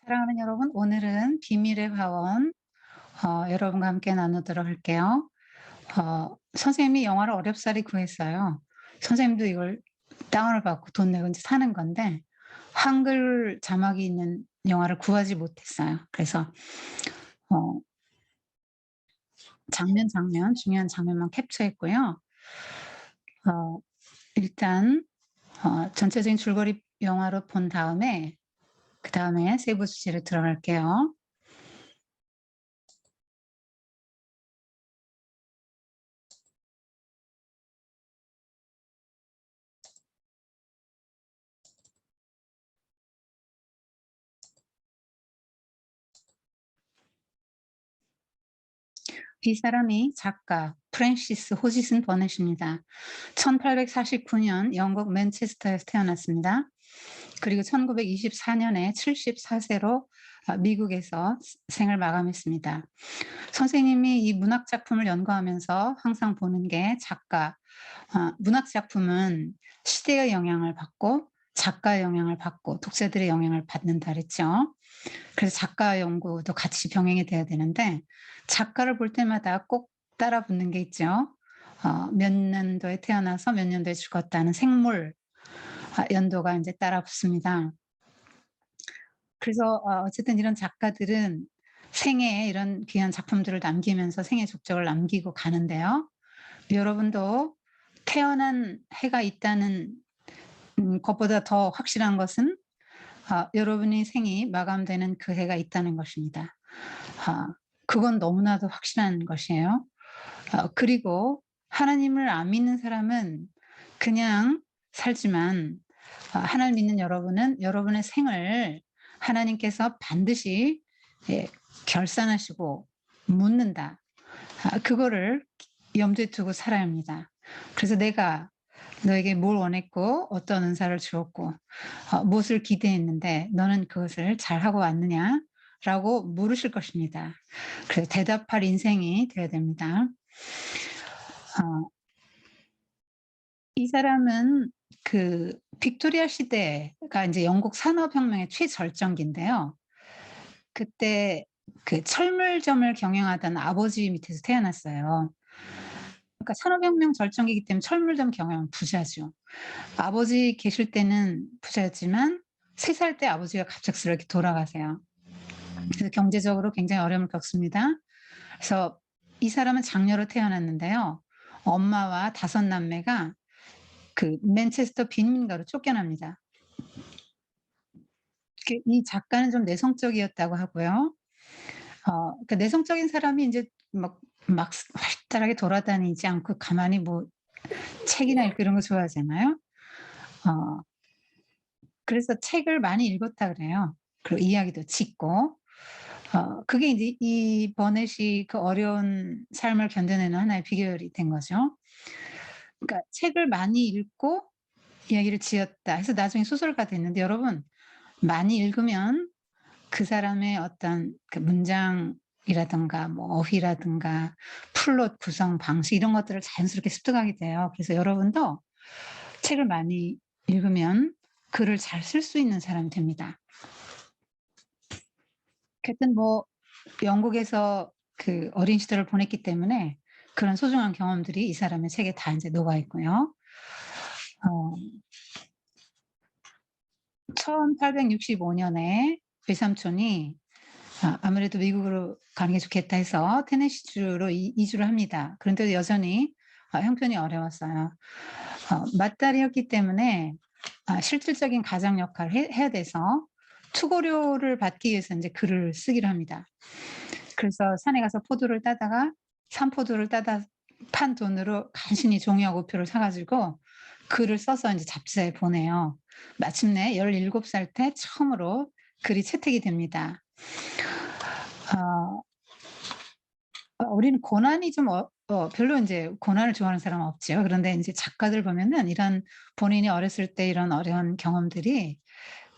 사랑하는 여러분, 오늘은 비밀의 화원 여러분과 함께 나누도록 할게요. 선생님이 영화를 어렵사리 구했어요. 선생님도 이걸 다운을 받고 돈 내고 이제 사는 건데 한글 자막이 있는 영화를 구하지 못했어요. 그래서 어 장면, 중요한 장면만 캡처했고요. 어 일단 전체적인 줄거리 영화로 본 다음에 그다음에 세부 주제로 들어갈게요. 이 사람이 작가 프랜시스 호지슨 버넷입니다. 1849년 영국 맨체스터에서 태어났습니다. 그리고 1924년에 74세로 미국에서 생을 마감했습니다. 선생님이 이 문학 작품을 연구하면서 항상 보는 게 문학 작품은 시대의 영향을 받고 작가의 영향을 받고 독자들의 영향을 받는다 그랬죠. 그래서 작가 연구도 같이 병행이 돼야 되는데 작가를 볼 때마다 꼭 따라 붙는 게 있죠. 몇 년도에 태어나서 몇 년도에 죽었다는 생물 연도가 이제 따라 붙습니다. 그래서 어쨌든 이런 작가들은 생애에 이런 귀한 작품들을 남기면서 생애 족적을 남기고 가는데요. 여러분도 태어난 해가 있다는 것보다 더 확실한 것은 여러분의 생이 마감되는 그 해가 있다는 것입니다. 아 그건 너무나도 확실한 것이에요. 그리고 하나님을 안 믿는 사람은 그냥 살지만 하나님 믿는 여러분은 여러분의 생을 하나님께서 반드시 예 결산하시고 묻는다. 그거를 염두에 두고 살아야 합니다. 그래서 "내가 너에게 뭘 원했고 어떤 은사를 주었고 무엇을 기대했는데 너는 그것을 잘하고 왔느냐?"라고 물으실 것입니다. 그래서 대답할 인생이 되어야 됩니다. 어 이 사람은 그 빅토리아 시대가 인제 영국 산업혁명의 최절정기인데요. 그때 그 철물점을 경영하던 아버지 밑에서 태어났어요. 그러니까 산업혁명 절정기이기 때문에 철물점 경영은 부자죠. 아버지 계실 때는 부자였지만 3살 때 아버지가 갑작스럽게 돌아가세요. 그래서 경제적으로 굉장히 어려움을 겪습니다. 그래서 이 사람은 장녀로 태어났는데요. 엄마와 5 남매가 그 맨체스터 빈민가로 쫓겨납니다. 이 작가는 좀 내성적이었다고 하고요. 그러니까 내성적인 사람이 인제 막 활달하게 돌아다니지 않고 가만히 뭐 책이나 읽고 이런 거 좋아하잖아요. 어 그래서 책을 많이 읽었다 그래요. 그리고 이야기도 짓고. 그게 인제 이 버넷이 그 어려운 삶을 견뎌내는 하나의 비결이 된 거죠. 그러니까 책을 많이 읽고 이야기를 지었다 해서 나중에 소설가 됐는데 여러분 많이 읽으면 그 사람의 어떤 그 문장이라든가 뭐 어휘라든가 플롯 구성 방식 이런 것들을 자연스럽게 습득하게 돼요. 그래서 여러분도 책을 많이 읽으면 글을 잘 쓸 수 있는 사람이 됩니다. 하여튼 뭐 영국에서 그 어린 시절을 보냈기 때문에 그런 소중한 경험들이 이 사람의 책에 다 인제 녹아 있고요. 어 1865 년에 외삼촌이 아무래도 미국으로 가는 게 좋겠다 해서 테네시주로 이주를 합니다. 그런데도 여전히 형편이 어려웠어요. 맏딸이었기 때문에 실질적인 가장 역할을 해야 돼서 투고료를 받기 위해서 인제 글을 쓰기로 합니다. 그래서 산에 가서 포도를 따다가 산포도를 따다 판 돈으로 간신히 종이하고 우표를 사 가지고 글을 써서 인제 잡지사에 보내요. 마침내 17살 때 처음으로 글이 채택이 됩니다. 어 우리는 고난이 좀 별로 인제 고난을 좋아하는 사람은 없지요. 그런데 인제 작가들 보면은 이런 본인이 어렸을 때 이런 어려운 경험들이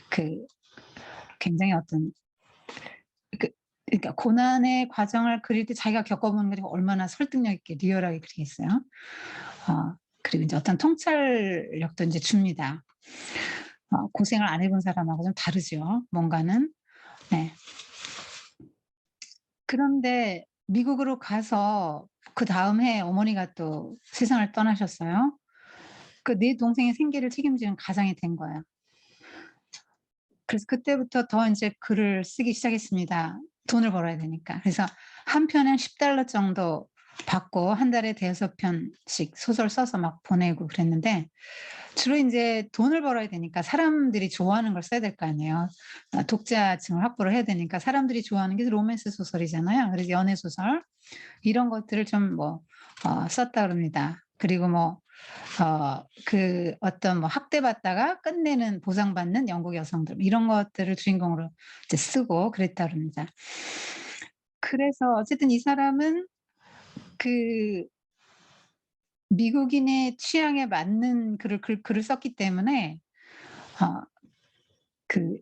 그 굉장히 어떤 그 그러니까 고난의 과정을 그릴 때 자기가 겪어본 거를 얼마나 설득력 있게 리얼하게 그리겠어요. 그리고 인제 어떤 통찰력도 인제 줍니다. 고생을 안 해본 사람하고 좀 다르죠, 뭔가는. 네. 그런데 미국으로 가서 그다음 해 어머니가 또 세상을 떠나셨어요. 그 내 동생의 생계를 책임지는 가장이 된 거예요. 그래서 그때부터 더 인제 글을 쓰기 시작했습니다. 돈을 벌어야 되니까. 그래서 한 편은 $10 정도 받고 한 달에 5 편씩 소설 써서 막 보내고 그랬는데, 주로 인제 돈을 벌어야 되니까 사람들이 좋아하는 걸 써야 될 거 아니에요. 독자층을 확보를 해야 되니까 사람들이 좋아하는 게 로맨스 소설이잖아요. 그래서 연애 소설 이런 것들을 좀 썼다 그럽니다. 그리고 어떤 학대받다가 끝내는 보상받는 영국 여성들 이런 것들을 주인공으로 이제 쓰고 그랬다 그럽니다. 그래서 어쨌든 이 사람은 그 미국인의 취향에 맞는 글을 썼기 때문에 어 그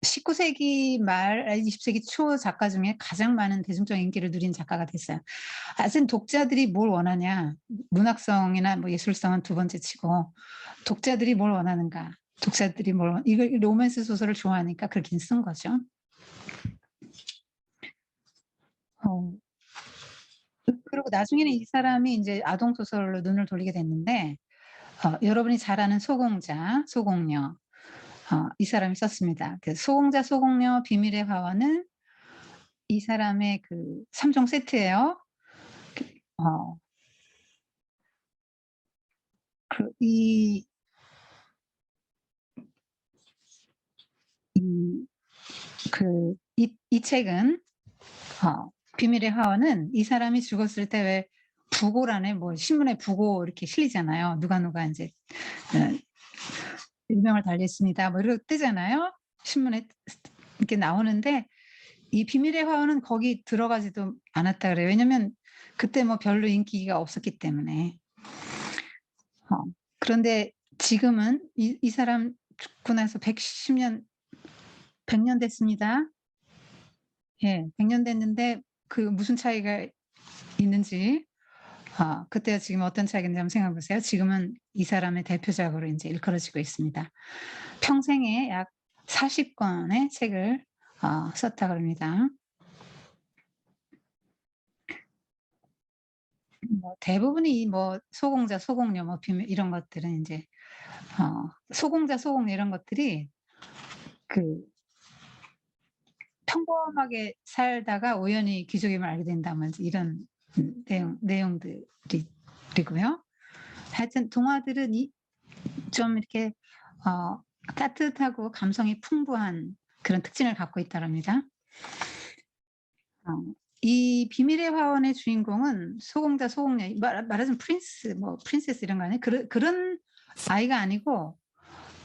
19 세기 말 20 세기 초 작가 중에 가장 많은 대중적 인기를 누린 작가가 됐어요. 사실 독자들이 뭘 원하냐. 문학성이나 예술성은 두 번째 치고 독자들이 뭘 원하는가. 독자들이 뭘 이걸 로맨스 소설을 좋아하니까 그렇게 쓴 거죠. 어 그리고 나중에는 이 사람이 인제 아동 소설로 눈을 돌리게 됐는데, 여러분이 잘 아는 소공자, 소공녀, 이 사람이 썼습니다. 그 소공자, 소공녀, 비밀의 화원은 이 사람의 그 3종 세트예요. 그 어 이 이 이 책은 비밀의 화원은 이 사람이 죽었을 때 왜 부고란에 신문에 부고 이렇게 실리잖아요. 누가 인제 어 "일명을 달리했습니다." 이러고 뜨잖아요. 신문에 이렇게 나오는데, 이 비밀의 화원은 거기 들어가지도 않았다 그래요. 왜냐면 그때 별로 인기가 없었기 때문에. 어 그런데 지금은 이 사람 죽고 나서 110년 100년 됐습니다. 예. 100년 됐는데 그 무슨 차이가 있는지, 그때와 지금 어떤 차이가 있는지 한번 생각해 보세요. 지금은 이 사람의 대표작으로 인제 일컬어지고 있습니다. 평생에 약 40 권의 책을 썼다 그럽니다. 대부분이 소공자, 소공녀 비밀 이런 것들은 인제 소공자, 소공녀 이런 것들이 그 평범하게 살다가 우연히 귀족임을 알게 된다든지 이런 내용들이 이고요. 하여튼 동화들은 좀 이렇게 어 따뜻하고 감성이 풍부한 그런 특징을 갖고 있다랍니다. 어 이 비밀의 화원의 주인공은 소공자, 소공녀 말하자면 프린세스 이런 거 아니에요. 그런 아이가 아니고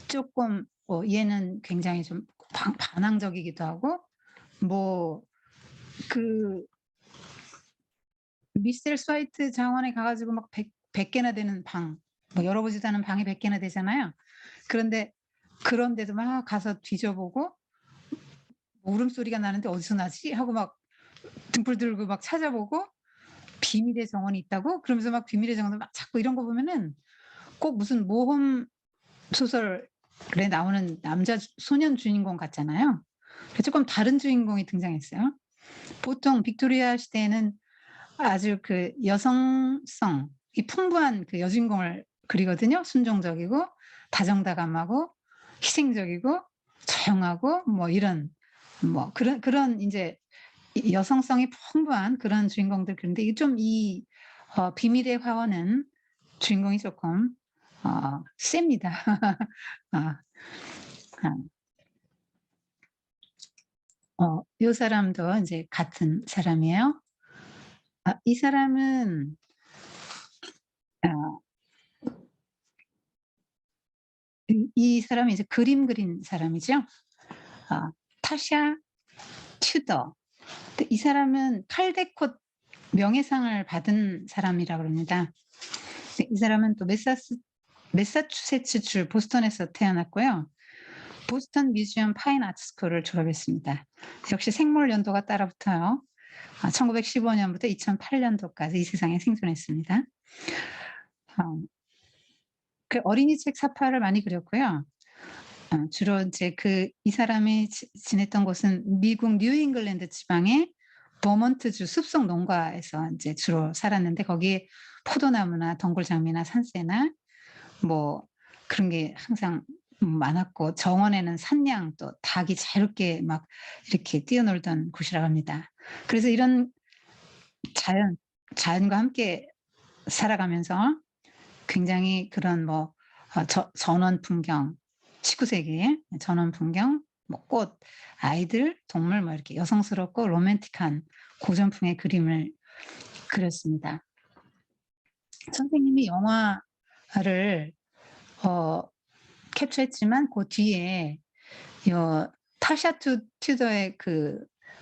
쪼끔 얘는 굉장히 좀 반항적이기도 하고, 뭐 그 미셀 스와이트 장원에 가 가지고 막 100 개나 되는 방, 열어보지도 않은 방이 100 개나 되잖아요. 그런데 그런데도 막 가서 뒤져보고 울음소리가 나는데 '어디서 나지?' 하고 막 등불 들고 막 찾아보고 '비밀의 정원이 있다고?' 그러면서 막 비밀의 정원을 막 찾고 이런 거 보면은 꼭 무슨 모험 소설에 나오는 남자 소년 주인공 같잖아요. 조금 다른 주인공이 등장했어요. 보통 빅토리아 시대에는 아주 그 여성성이 풍부한 그 여주인공을 그리거든요. 순종적이고 다정다감하고 희생적이고 조용하고 이런 그런 인제 이 여성성이 풍부한 그런 주인공들 그런데 이게 좀 비밀의 화원은 주인공이 쪼끔 셉니다. 아 아 요 사람도 인제 같은 사람이에요. 이 사람은 어 이 사람이 이제 그림 그린 사람이죠. 타샤 튜더. 근데 이 사람은 칼데콧 명예상을 받은 사람이라 그럽니다. 이 사람은 또 매사추세츠 주 보스턴에서 태어났고요. 보스턴 뮤지엄 파인 아트 스쿨을 졸업했습니다. 역시 생물 연도가 따라 붙어요. 1915 년부터 2008 년도까지 이 세상에 생존했습니다. 어 어린이 책 사파를 많이 그렸고요. 주로 이제 이 사람이 지냈던 곳은 미국 뉴 잉글랜드 지방의 버몬트주 숲속 농가에서 인제 주로 살았는데 거기에 포도나무나 덩굴장미나 산새나 뭐 그런 게 항상 많았고 정원에는 산양 또 닭이 자유롭게 막 이렇게 뛰어놀던 곳이라고 합니다. 그래서 이런 자연 자연과 함께 살아가면서 굉장히 그런 뭐 전원 풍경 19 세기에 전원 풍경 뭐 꽃, 아이들, 동물 뭐 이렇게 여성스럽고 로맨틱한 고전풍의 그림을 그렸습니다. 선생님이 영화를 어 캡처했지만 그 뒤에 요 타샤 튜더의 그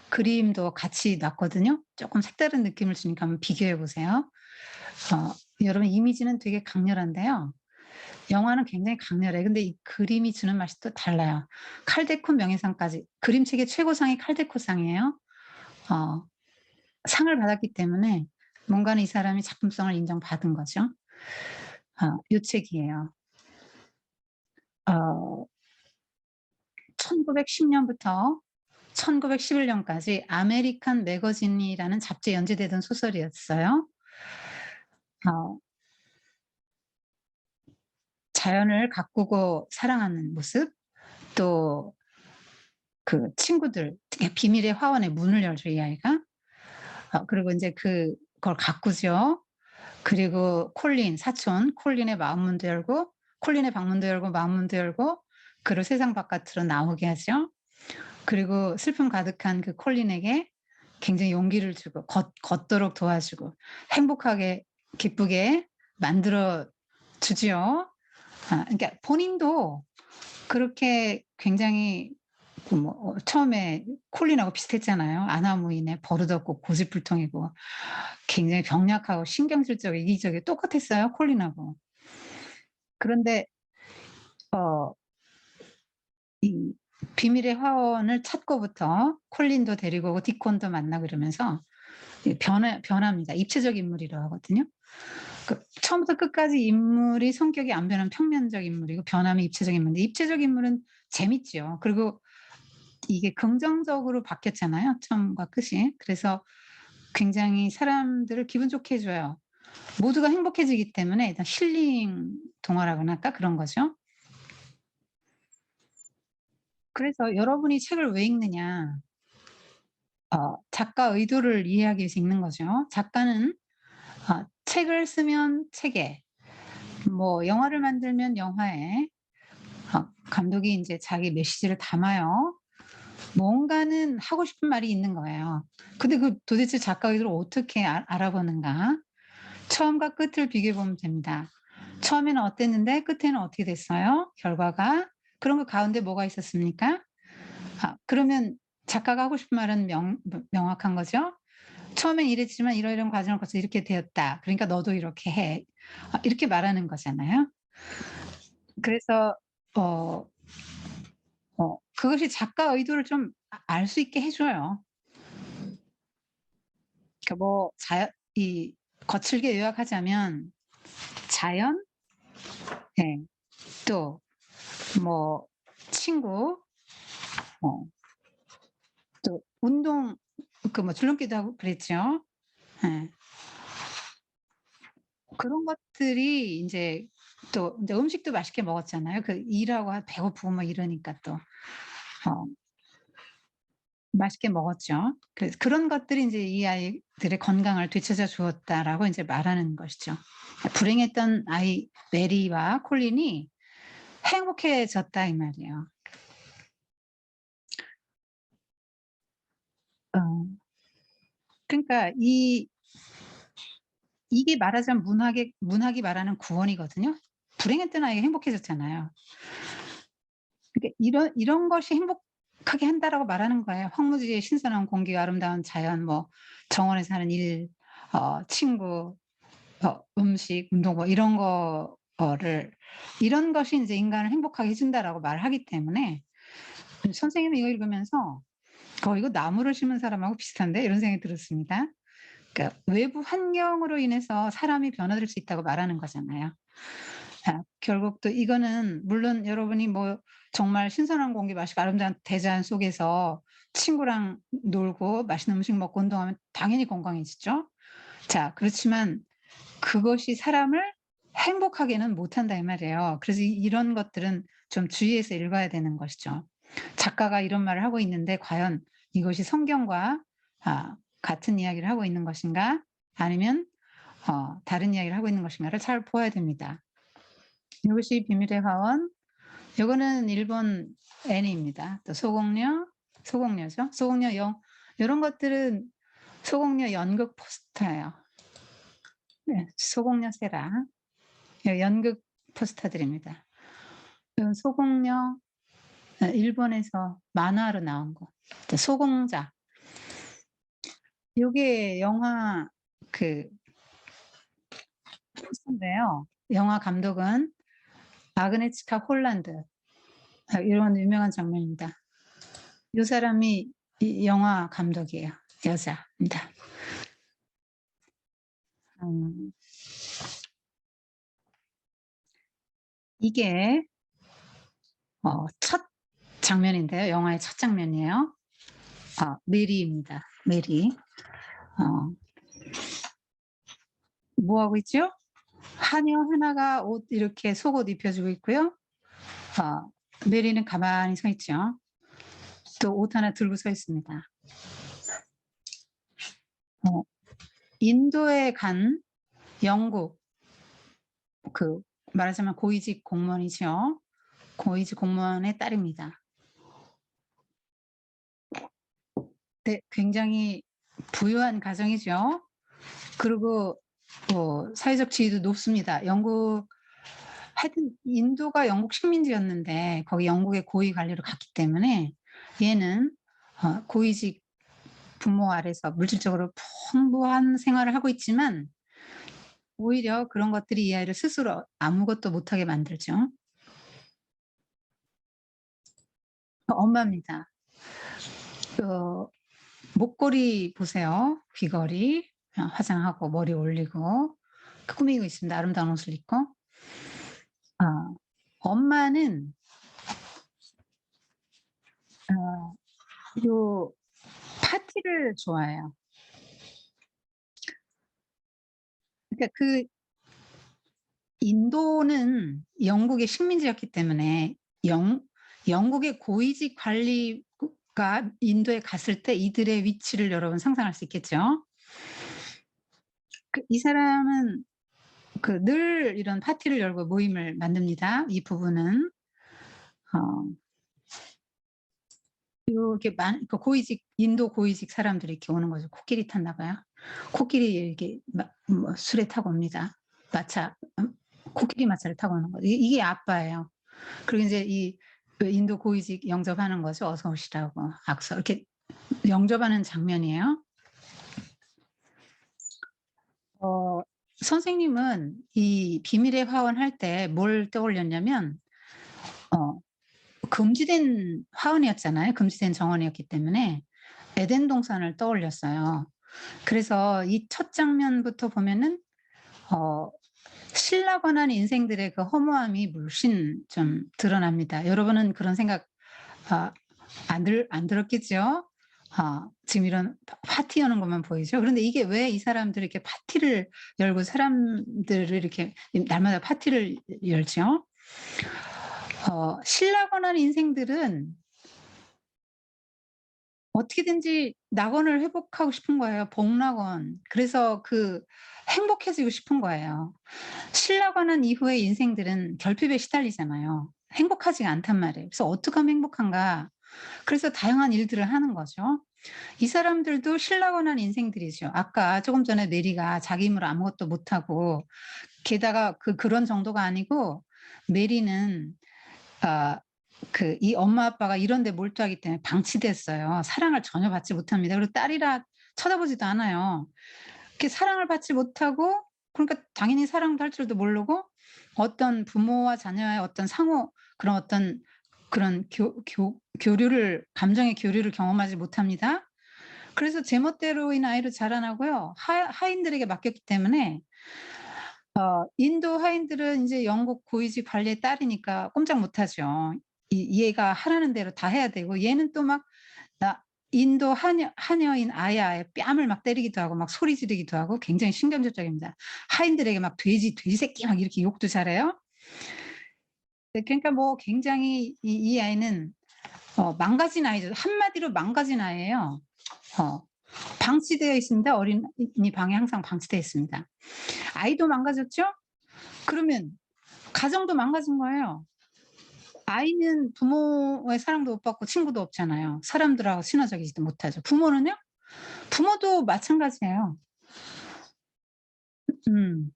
그림도 같이 놨거든요. 쪼끔 색다른 느낌을 주니까 한번 비교해 보세요. 어 여러분 이미지는 되게 강렬한데요. 영화는 굉장히 강렬해요. 근데 이 그림이 주는 맛이 또 달라요. 칼데코 명예상까지 그림책의 최고상이 칼데코상이에요. 어 상을 받았기 때문에 뭔가는 이 사람이 작품성을 인정받은 거죠. 요 책이에요. 어 1910 년부터 1911 년까지 아메리칸 매거진이라는 잡지에 연재되던 소설이었어요. 어 자연을 가꾸고 사랑하는 모습, 또 친구들 특히 비밀의 화원의 문을 열죠, 이 아이가. 그리고 인제 그걸 가꾸죠. 그리고 콜린 사촌 콜린의 마음문도 열고 콜린의 방문도 열고 마음문도 열고 그를 세상 바깥으로 나오게 하죠. 그리고 슬픔 가득한 그 콜린에게 굉장히 용기를 주고 걷도록 도와주고 행복하게 기쁘게 만들어 주지요. 그러니까 본인도 그렇게 굉장히 처음에 콜린하고 비슷했잖아요. 아나무인의 버릇없고 고집불통이고 굉장히 병약하고 신경질적이고 이기적이고 똑같았어요, 콜린하고. 그런데 어 이 비밀의 화원을 찾고부터 콜린도 데리고 오고 디콘도 만나고 이러면서 이 변합니다. 입체적 인물이라고 하거든요. 처음부터 끝까지 인물이 성격이 안 변하면 평면적 인물이고 변하면 입체적 인물인데 입체적 인물은 재밌죠. 그리고 이게 긍정적으로 바뀌었잖아요, 처음과 끝이. 그래서 굉장히 사람들을 기분 좋게 해 줘요. 모두가 행복해지기 때문에 일단 힐링 동화라고나 할까? 그런 거죠. 그래서 여러분이 책을 왜 읽느냐? 작가 의도를 이해하기 위해서 읽는 거죠. 작가는 책을 쓰면 책에, 뭐 영화를 만들면 영화에, 감독이 인제 자기 메시지를 담아요. 뭔가는 하고 싶은 말이 있는 거예요. 근데 도대체 작가 의도를 어떻게 알아보는가? 처음과 끝을 비교해 보면 됩니다. 처음에는 어땠는데 끝에는 어떻게 됐어요? 결과가. 그럼 그 가운데 뭐가 있었습니까? 그러면 작가가 하고 싶은 말은 명확한 거죠. "처음엔 이랬지만 이러이러한 과정을 거쳐서 이렇게 되었다. 그러니까 너도 이렇게 해." 이렇게 말하는 거잖아요. 그래서 어 그것이 작가 의도를 좀 알 수 있게 해 줘요. 그러니까 뭐 거칠게 요약하자면 자연, 예, 또 뭐 친구, 어 또 운동 줄넘기도 하고 그랬죠. 예. 그런 것들이 인제 또 인제 음식도 맛있게 먹었잖아요. 일하고 배고프고 막 이러니까 또 어 맛있게 먹었죠. 그래서 그런 것들이 인제 "이 아이들의 건강을 되찾아 주었다."라고 인제 말하는 것이죠. 불행했던 아이 메리와 콜린이 행복해졌다 이 말이에요. 어 그러니까 이게 말하자면 문학이 말하는 구원이거든요. 불행했던 아이가 행복해졌잖아요. 그러니까 이런 것이 행복하게 한다라고 말하는 거예요. 황무지의 신선한 공기가 아름다운 자연, 뭐 정원에서 하는 일, 친구, 음식, 운동 뭐 이런 거를 이런 것이 인제 인간을 행복하게 해 준다라고 말하기 때문에 선생님이 이거 읽으면서 '이거 나무를 심은 사람하고 비슷한데?' 이런 생각이 들었습니다. 그러니까 외부 환경으로 인해서 사람이 변화될 수 있다고 말하는 거잖아요. 결국 또 이거는 물론 여러분이 뭐 정말 신선한 공기 마시고 아름다운 대자연 속에서 친구랑 놀고 맛있는 음식 먹고 운동하면 당연히 건강해지죠. 자, 그렇지만 그것이 사람을 행복하게는 못한다 이 말이에요. 그래서 이런 것들은 좀 주의해서 읽어야 되는 것이죠. 작가가 이런 말을 하고 있는데 과연 이것이 성경과 같은 이야기를 하고 있는 것인가 아니면 다른 이야기를 하고 있는 것인가를 잘 보아야 됩니다. 이것이 비밀의 화원. 요거는 일본 애니입니다. 또 소공녀죠. 소공녀 요런 것들은 소공녀 연극 포스터예요. 네, 소공녀 세라. 연극 포스터들입니다. 소공녀 일본에서 만화로 나온 거. 소공자. 요게 영화 그 포스터인데요. 영화 감독은 아그네츠카 홀란드. 이런 유명한 장면입니다. 이 사람이 이 영화 감독이에요. 여자입니다. 이게 첫 장면인데요. 영화의 첫 장면이에요. 메리입니다. 메리. 뭐 하고 있죠? 하녀 하나가 옷 이렇게 속옷 입혀주고 있고요. 메리는 가만히 서 있죠. 또 옷 하나 들고 서 있습니다. 인도에 간 영국 말하자면 고위직 공무원이죠. 고위직 공무원의 딸입니다. 네, 굉장히 부유한 가정이죠. 그리고 사회적 지위도 높습니다. 하여튼 인도가 영국 식민지였는데 거기 영국의 고위 관리로 갔기 때문에 얘는 고위직 부모 아래서 물질적으로 풍부한 생활을 하고 있지만 오히려 그런 것들이 이 아이를 스스로 아무것도 못하게 만들죠. 엄마입니다. 목걸이 보세요. 귀걸이 화장하고 머리 올리고 꾸미고 있습니다. 아름다운 옷을 입고. 엄마는 요 파티를 좋아해요. 그러니까 인도는 영국의 식민지였기 때문에 영국의 고위직 관리가 인도에 갔을 때 이들의 위치를 여러분 상상할 수 있겠죠. 이 사람은 늘 이런 파티를 열고 모임을 만듭니다. 이 부부는 이렇게 인도 고위직 사람들이 이렇게 오는 거죠. 코끼리 탔나 봐요. 코끼리 이렇게 뭐 술에 타고 옵니다. 코끼리 마차를 타고 오는 거죠. 이게 아빠예요. 그리고 이제 이 인도 고위직 영접하는 거죠. 어서 오시라고 악수 이렇게 영접하는 장면이에요. 선생님은 이 비밀의 화원 할 때 뭘 떠올렸냐면 금지된 화원이었잖아요. 금지된 정원이었기 때문에 에덴 동산을 떠올렸어요. 그래서 이 첫 장면부터 보면은 신라 권한 인생들의 그 허무함이 물씬 좀 드러납니다. 여러분은 그런 생각 안 들었겠죠? 지금 이런 파티 여는 것만 보이죠? 그런데 이게 왜 이 사람들이 이렇게 파티를 열고 사람들을 이렇게 날마다 파티를 열죠? 신라 권한 인생들은 어떻게든지 낙원을 회복하고 싶은 거예요. 복낙원. 그래서 행복해지고 싶은 거예요. 신라 관한 이후의 인생들은 결핍에 시달리잖아요. 행복하지가 않단 말이에요. 그래서 어떻게 하면 행복한가? 그래서 다양한 일들을 하는 거죠. 이 사람들도 신라 관한 인생들이죠. 아까 조금 전에 메리가 자기 힘으로 아무것도 못하고 게다가 그런 정도가 아니고 메리는 이 엄마 아빠가 이런 데 몰두하기 때문에 방치됐어요. 사랑을 전혀 받지 못합니다. 그리고 딸이라 쳐다보지도 않아요. 이렇게 사랑을 받지 못하고 그러니까 당연히 사랑도 할 줄도 모르고 어떤 부모와 자녀의 어떤 그런 교류를 감정의 교류를 경험하지 못합니다. 그래서 제멋대로인 아이로 자라나고요. 하인들에게 맡겼기 때문에 인도 하인들은 인제 영국 고위직 관리에 따르니까 꼼짝 못 하죠. 얘가 하라는 대로 다 해야 되고, 얘는 또 막 나 인도 하녀인 아야의 뺨을 막 때리기도 하고 막 소리 지르기도 하고 굉장히 신경질적입니다. 하인들에게 막 "돼지, 돼지새끼." 막 이렇게 욕도 잘해요. 네, 그러니까 뭐 굉장히 이 아이는 망가진 아이죠. 한마디로 망가진 아이예요. 어 방치되어 있습니다. 어린이 방에 항상 방치되어 있습니다. 아이도 망가졌죠? 그러면 가정도 망가진 거예요. 아이는 부모의 사랑도 못 받고 친구도 없잖아요. 사람들하고 친화적이지도 못하죠. 부모는요? 부모도 마찬가지예요.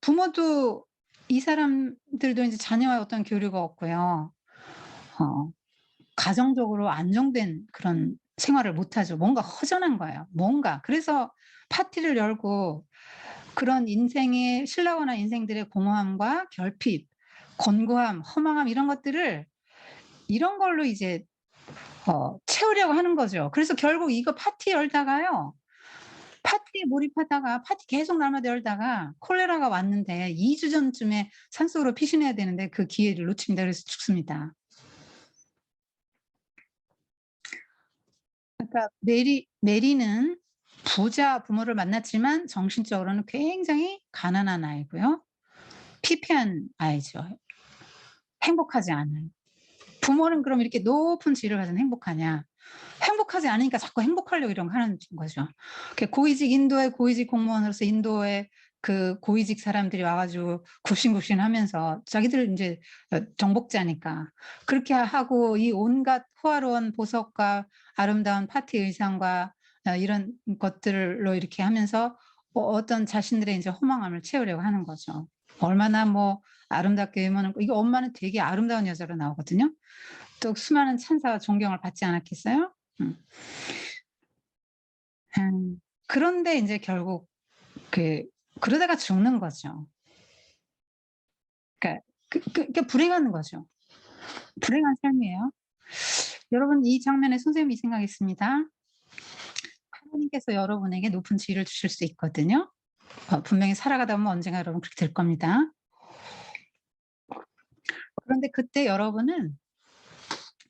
부모도 이 사람들도 인제 자녀와의 어떤 교류가 없고요. 어 가정적으로 안정된 그런 생활을 못 하죠. 뭔가 허전한 거예요. 뭔가. 그래서 파티를 열고 그런 인생의 신라거나 인생들의 공허함과 결핍, 곤고함, 허망함 이런 것들을 이런 걸로 이제 채우려고 하는 거죠. 그래서 결국 이거 파티 열다가요. 파티에 몰입하다가 파티 계속 날마다 열다가 콜레라가 왔는데 2주 전쯤에 산속으로 피신해야 되는데 그 기회를 놓칩니다. 그래서 죽습니다. 그러니까 메리는 부자 부모를 만났지만 정신적으로는 굉장히 가난한 아이고요. 피폐한 아이죠. 행복하지 않아요. 부모는 그럼 이렇게 높은 지위를 가진 행복하냐? 행복하지 않으니까 자꾸 행복하려고 이런 거 하는 거죠. 고위직 인도의 고위직 공무원으로서 인도의 그 고위직 사람들이 와 가지고 굽신굽신하면서 자기들 인제 정복자니까 그렇게 하고 이 온갖 호화로운 보석과 아름다운 파티 의상과 이런 것들로 이렇게 하면서 어떤 자신들의 인제 허망함을 채우려고 하는 거죠. 얼마나 뭐 아름답게 외모는 이게 엄마는 되게 아름다운 여자로 나오거든요. 또 수많은 찬사와 존경을 받지 않았겠어요? 음. 그런데 인제 결국 그 그러다가 죽는 거죠. 그러니까 그러니까 불행한 거죠. 불행한 삶이에요. 여러분 이 장면에 선생님이 생각했습니다. 하나님께서 여러분에게 높은 지위를 주실 수 있거든요. 분명히 살아가다 보면 언젠가 여러분 그렇게 될 겁니다. 그런데 그때 여러분은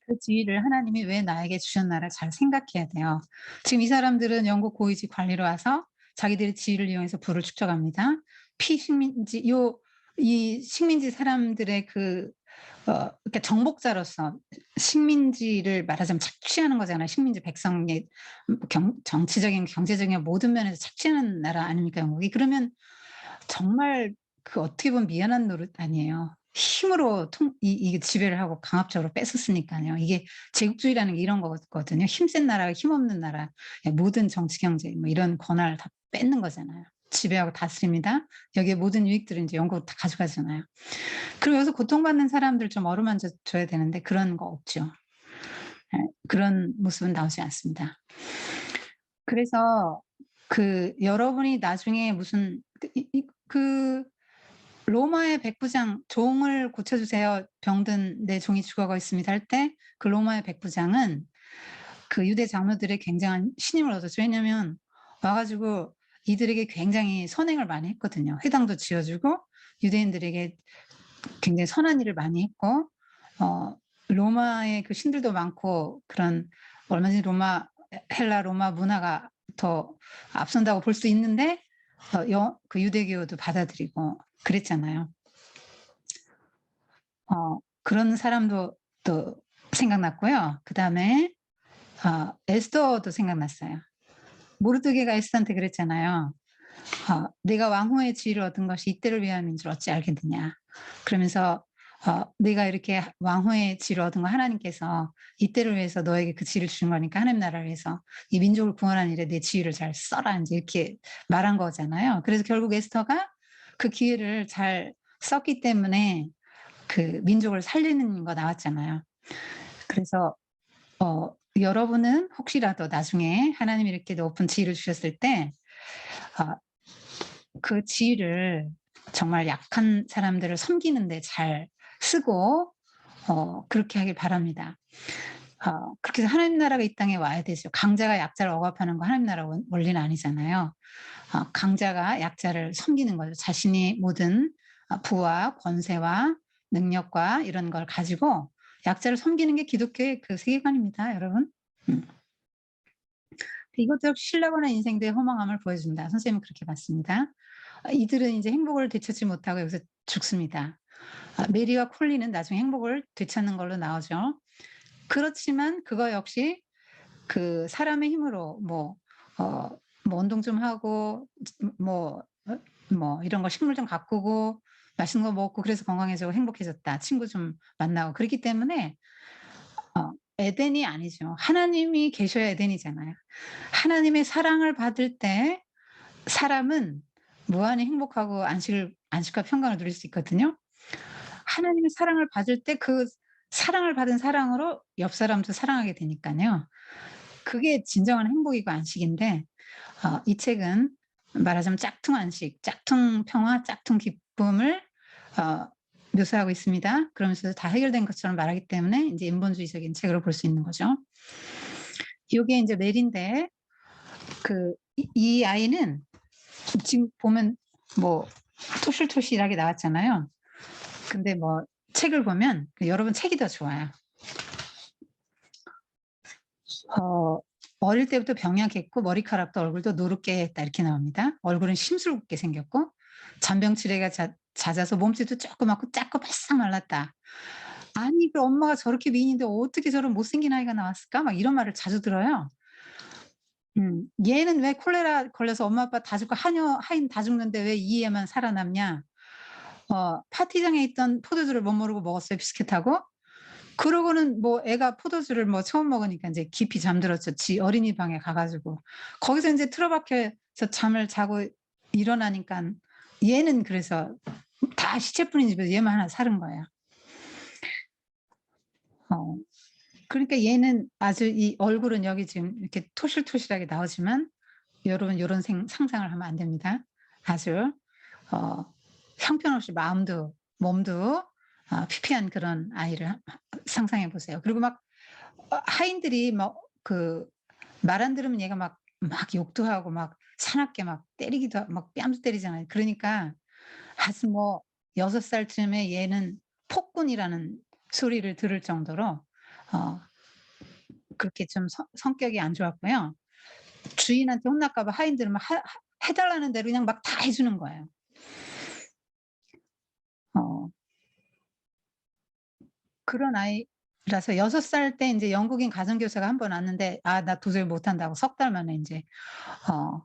그 지위를 하나님이 왜 나에게 주셨나를 잘 생각해야 돼요. 지금 이 사람들은 영국 고위직 관리로 와서 자기들의 지위를 이용해서 부를 축적합니다. 피식민지 요 이 식민지 사람들의 그러니까 정복자로서 식민지를 말하자면 착취하는 거잖아요. 식민지 백성의 정치적인 경제적인 모든 면에서 착취하는 나라 아닙니까 영국이. 그러면 정말 어떻게 보면 미안한 노릇 아니에요. 힘으로 이게 지배를 하고 강압적으로 뺏었으니까요. 이게 제국주의라는 게 이런 거거든요. 힘센 나라가 힘없는 나라, 모든 정치 경제 뭐 이런 권한을 다 뺏는 거잖아요. 지배하고 다스립니다. 여기에 모든 유익들을 인제 영국으로 다 가져가잖아요. 그럼 여기서 고통받는 사람들 좀 어루만져 줘야 되는데 그런 거 없죠. 예. 그런 모습은 나오지 않습니다. 그래서 여러분이 나중에 무슨 로마의 백부장 "종을 고쳐 주세요. 병든 내 종이 죽어가고 있습니다." 할 때 그 로마의 백부장은 그 유대 장로들의 굉장한 신임을 얻었죠. 왜냐면 와 가지고 이들에게 굉장히 선행을 많이 했거든요. 회당도 지어 주고 유대인들에게 굉장히 선한 일을 많이 했고 어 로마의 그 신들도 많고 그런 얼마든지 헬라 로마 문화가 더 앞선다고 볼 수 있는데 유대교도 받아들이고 그랬잖아요. 그런 사람도 또 생각났고요. 그다음에 에스더도 생각났어요. 모르드게가 에스더한테 그랬잖아요. "네가 왕후의 지위를 얻은 것이 이때를 위함인 줄 어찌 알겠느냐." 그러면서 "네가 이렇게 왕후의 지위를 얻은 거 하나님께서 이때를 위해서 너에게 그 지위를 주신 거니까 하나님 나라를 위해서 이 민족을 구원하는 일에 내 지위를 잘 써라." 인제 이렇게 말한 거잖아요. 그래서 결국 에스더가 그 기회를 잘 썼기 때문에 그 민족을 살리는 거 나왔잖아요. 그래서 여러분은 혹시라도 나중에 하나님이 이렇게 높은 지위를 주셨을 때 아 그 지위를 정말 약한 사람들을 섬기는 데 잘 쓰고 그렇게 하길 바랍니다. 그렇게 해서 하나님 나라가 이 땅에 와야 되죠. 강자가 약자를 억압하는 거 하나님 나라 원리는 아니잖아요. 강자가 약자를 섬기는 거죠. 자신이 모든 부와 권세와 능력과 이런 걸 가지고 약자를 섬기는 게 기독교의 그 세계관입니다, 여러분. 이것도 역시 신뢰거나 인생대의 허망함을 보여준다. 선생님은 그렇게 봤습니다. 이들은 이제 행복을 되찾지 못하고 여기서 죽습니다. 메리와 콜린은 나중에 행복을 되찾는 걸로 나오죠. 그렇지만 그거 역시 그 사람의 힘으로 뭐 운동 좀 하고 뭐 이런 거 식물 좀 가꾸고 맛있는 거 먹고 그래서 건강해지고 행복해졌다. 친구 좀 만나고 그렇기 때문에 에덴이 아니죠. 하나님이 계셔야 에덴이잖아요. 하나님의 사랑을 받을 때 사람은 무한히 행복하고 안식과 평강을 누릴 수 있거든요. 하나님의 사랑을 받을 때 그 사랑을 받은 사랑으로 옆 사람도 사랑하게 되니까요. 그게 진정한 행복이고 안식인데 이 책은 말하자면 짝퉁 안식, 짝퉁 평화, 짝퉁 기쁨을 묘사하고 있습니다. 그러면서 다 해결된 것처럼 말하기 때문에 이제 인본주의적인 책으로 볼 수 있는 거죠. 요게 인제 메리인데 이 아이는 지금 보면 토실토실하게 나왔잖아요. 근데 책을 보면 여러분 책이 더 좋아요. 어릴 때부터 병약했고 머리카락도 얼굴도 노랗게 했다 이렇게 나옵니다. 얼굴은 심술궂게 생겼고 잔병치레가 잦아서 몸집도 조그맣고 작고 바싹 말랐다. 아니 그 엄마가 저렇게 미인인데 어떻게 저런 못생긴 아이가 나왔을까? 막 이런 말을 자주 들어요. 얘는 왜 콜레라 걸려서 엄마 아빠 다 죽고 하인 다 죽는데 왜 이 애만 살아남냐? 파티장에 있던 포도주를 못 모르고 먹었어요, 비스킷하고. 그러고는 애가 포도주를 처음 먹으니까 인제 깊이 잠들었죠. 지 어린이 방에 가 가지고. 거기서 인제 틀어박혀서 잠을 자고 일어나니깐 얘는 그래서 다 시체뿐인 집에서 얘만 하나 사는 거예요. 그러니까 얘는 아주 이 얼굴은 여기 지금 이렇게 토실토실하게 나오지만 여러분 요런 상상을 하면 안 됩니다. 아주 형편없이 마음도 몸도 피폐한 그런 아이를 상상해 보세요. 그리고 하인들이 말 안 들으면 얘가 막 욕도 하고 막 사납게 막 때리기도 하고 막 뺨도 때리잖아요. 그러니까 아주 6 살쯤에 얘는 폭군이라는 소리를 들을 정도로 어 그렇게 좀 성격이 안 좋았고요. 주인한테 혼날까 봐 하인들은 막 해 달라는 대로 그냥 막 다 해 주는 거예요. 어 그런 아이라서 6 살 때 인제 영국인 가정교사가 한 번 왔는데 나 도저히 못한다고 석 달 만에 인제 어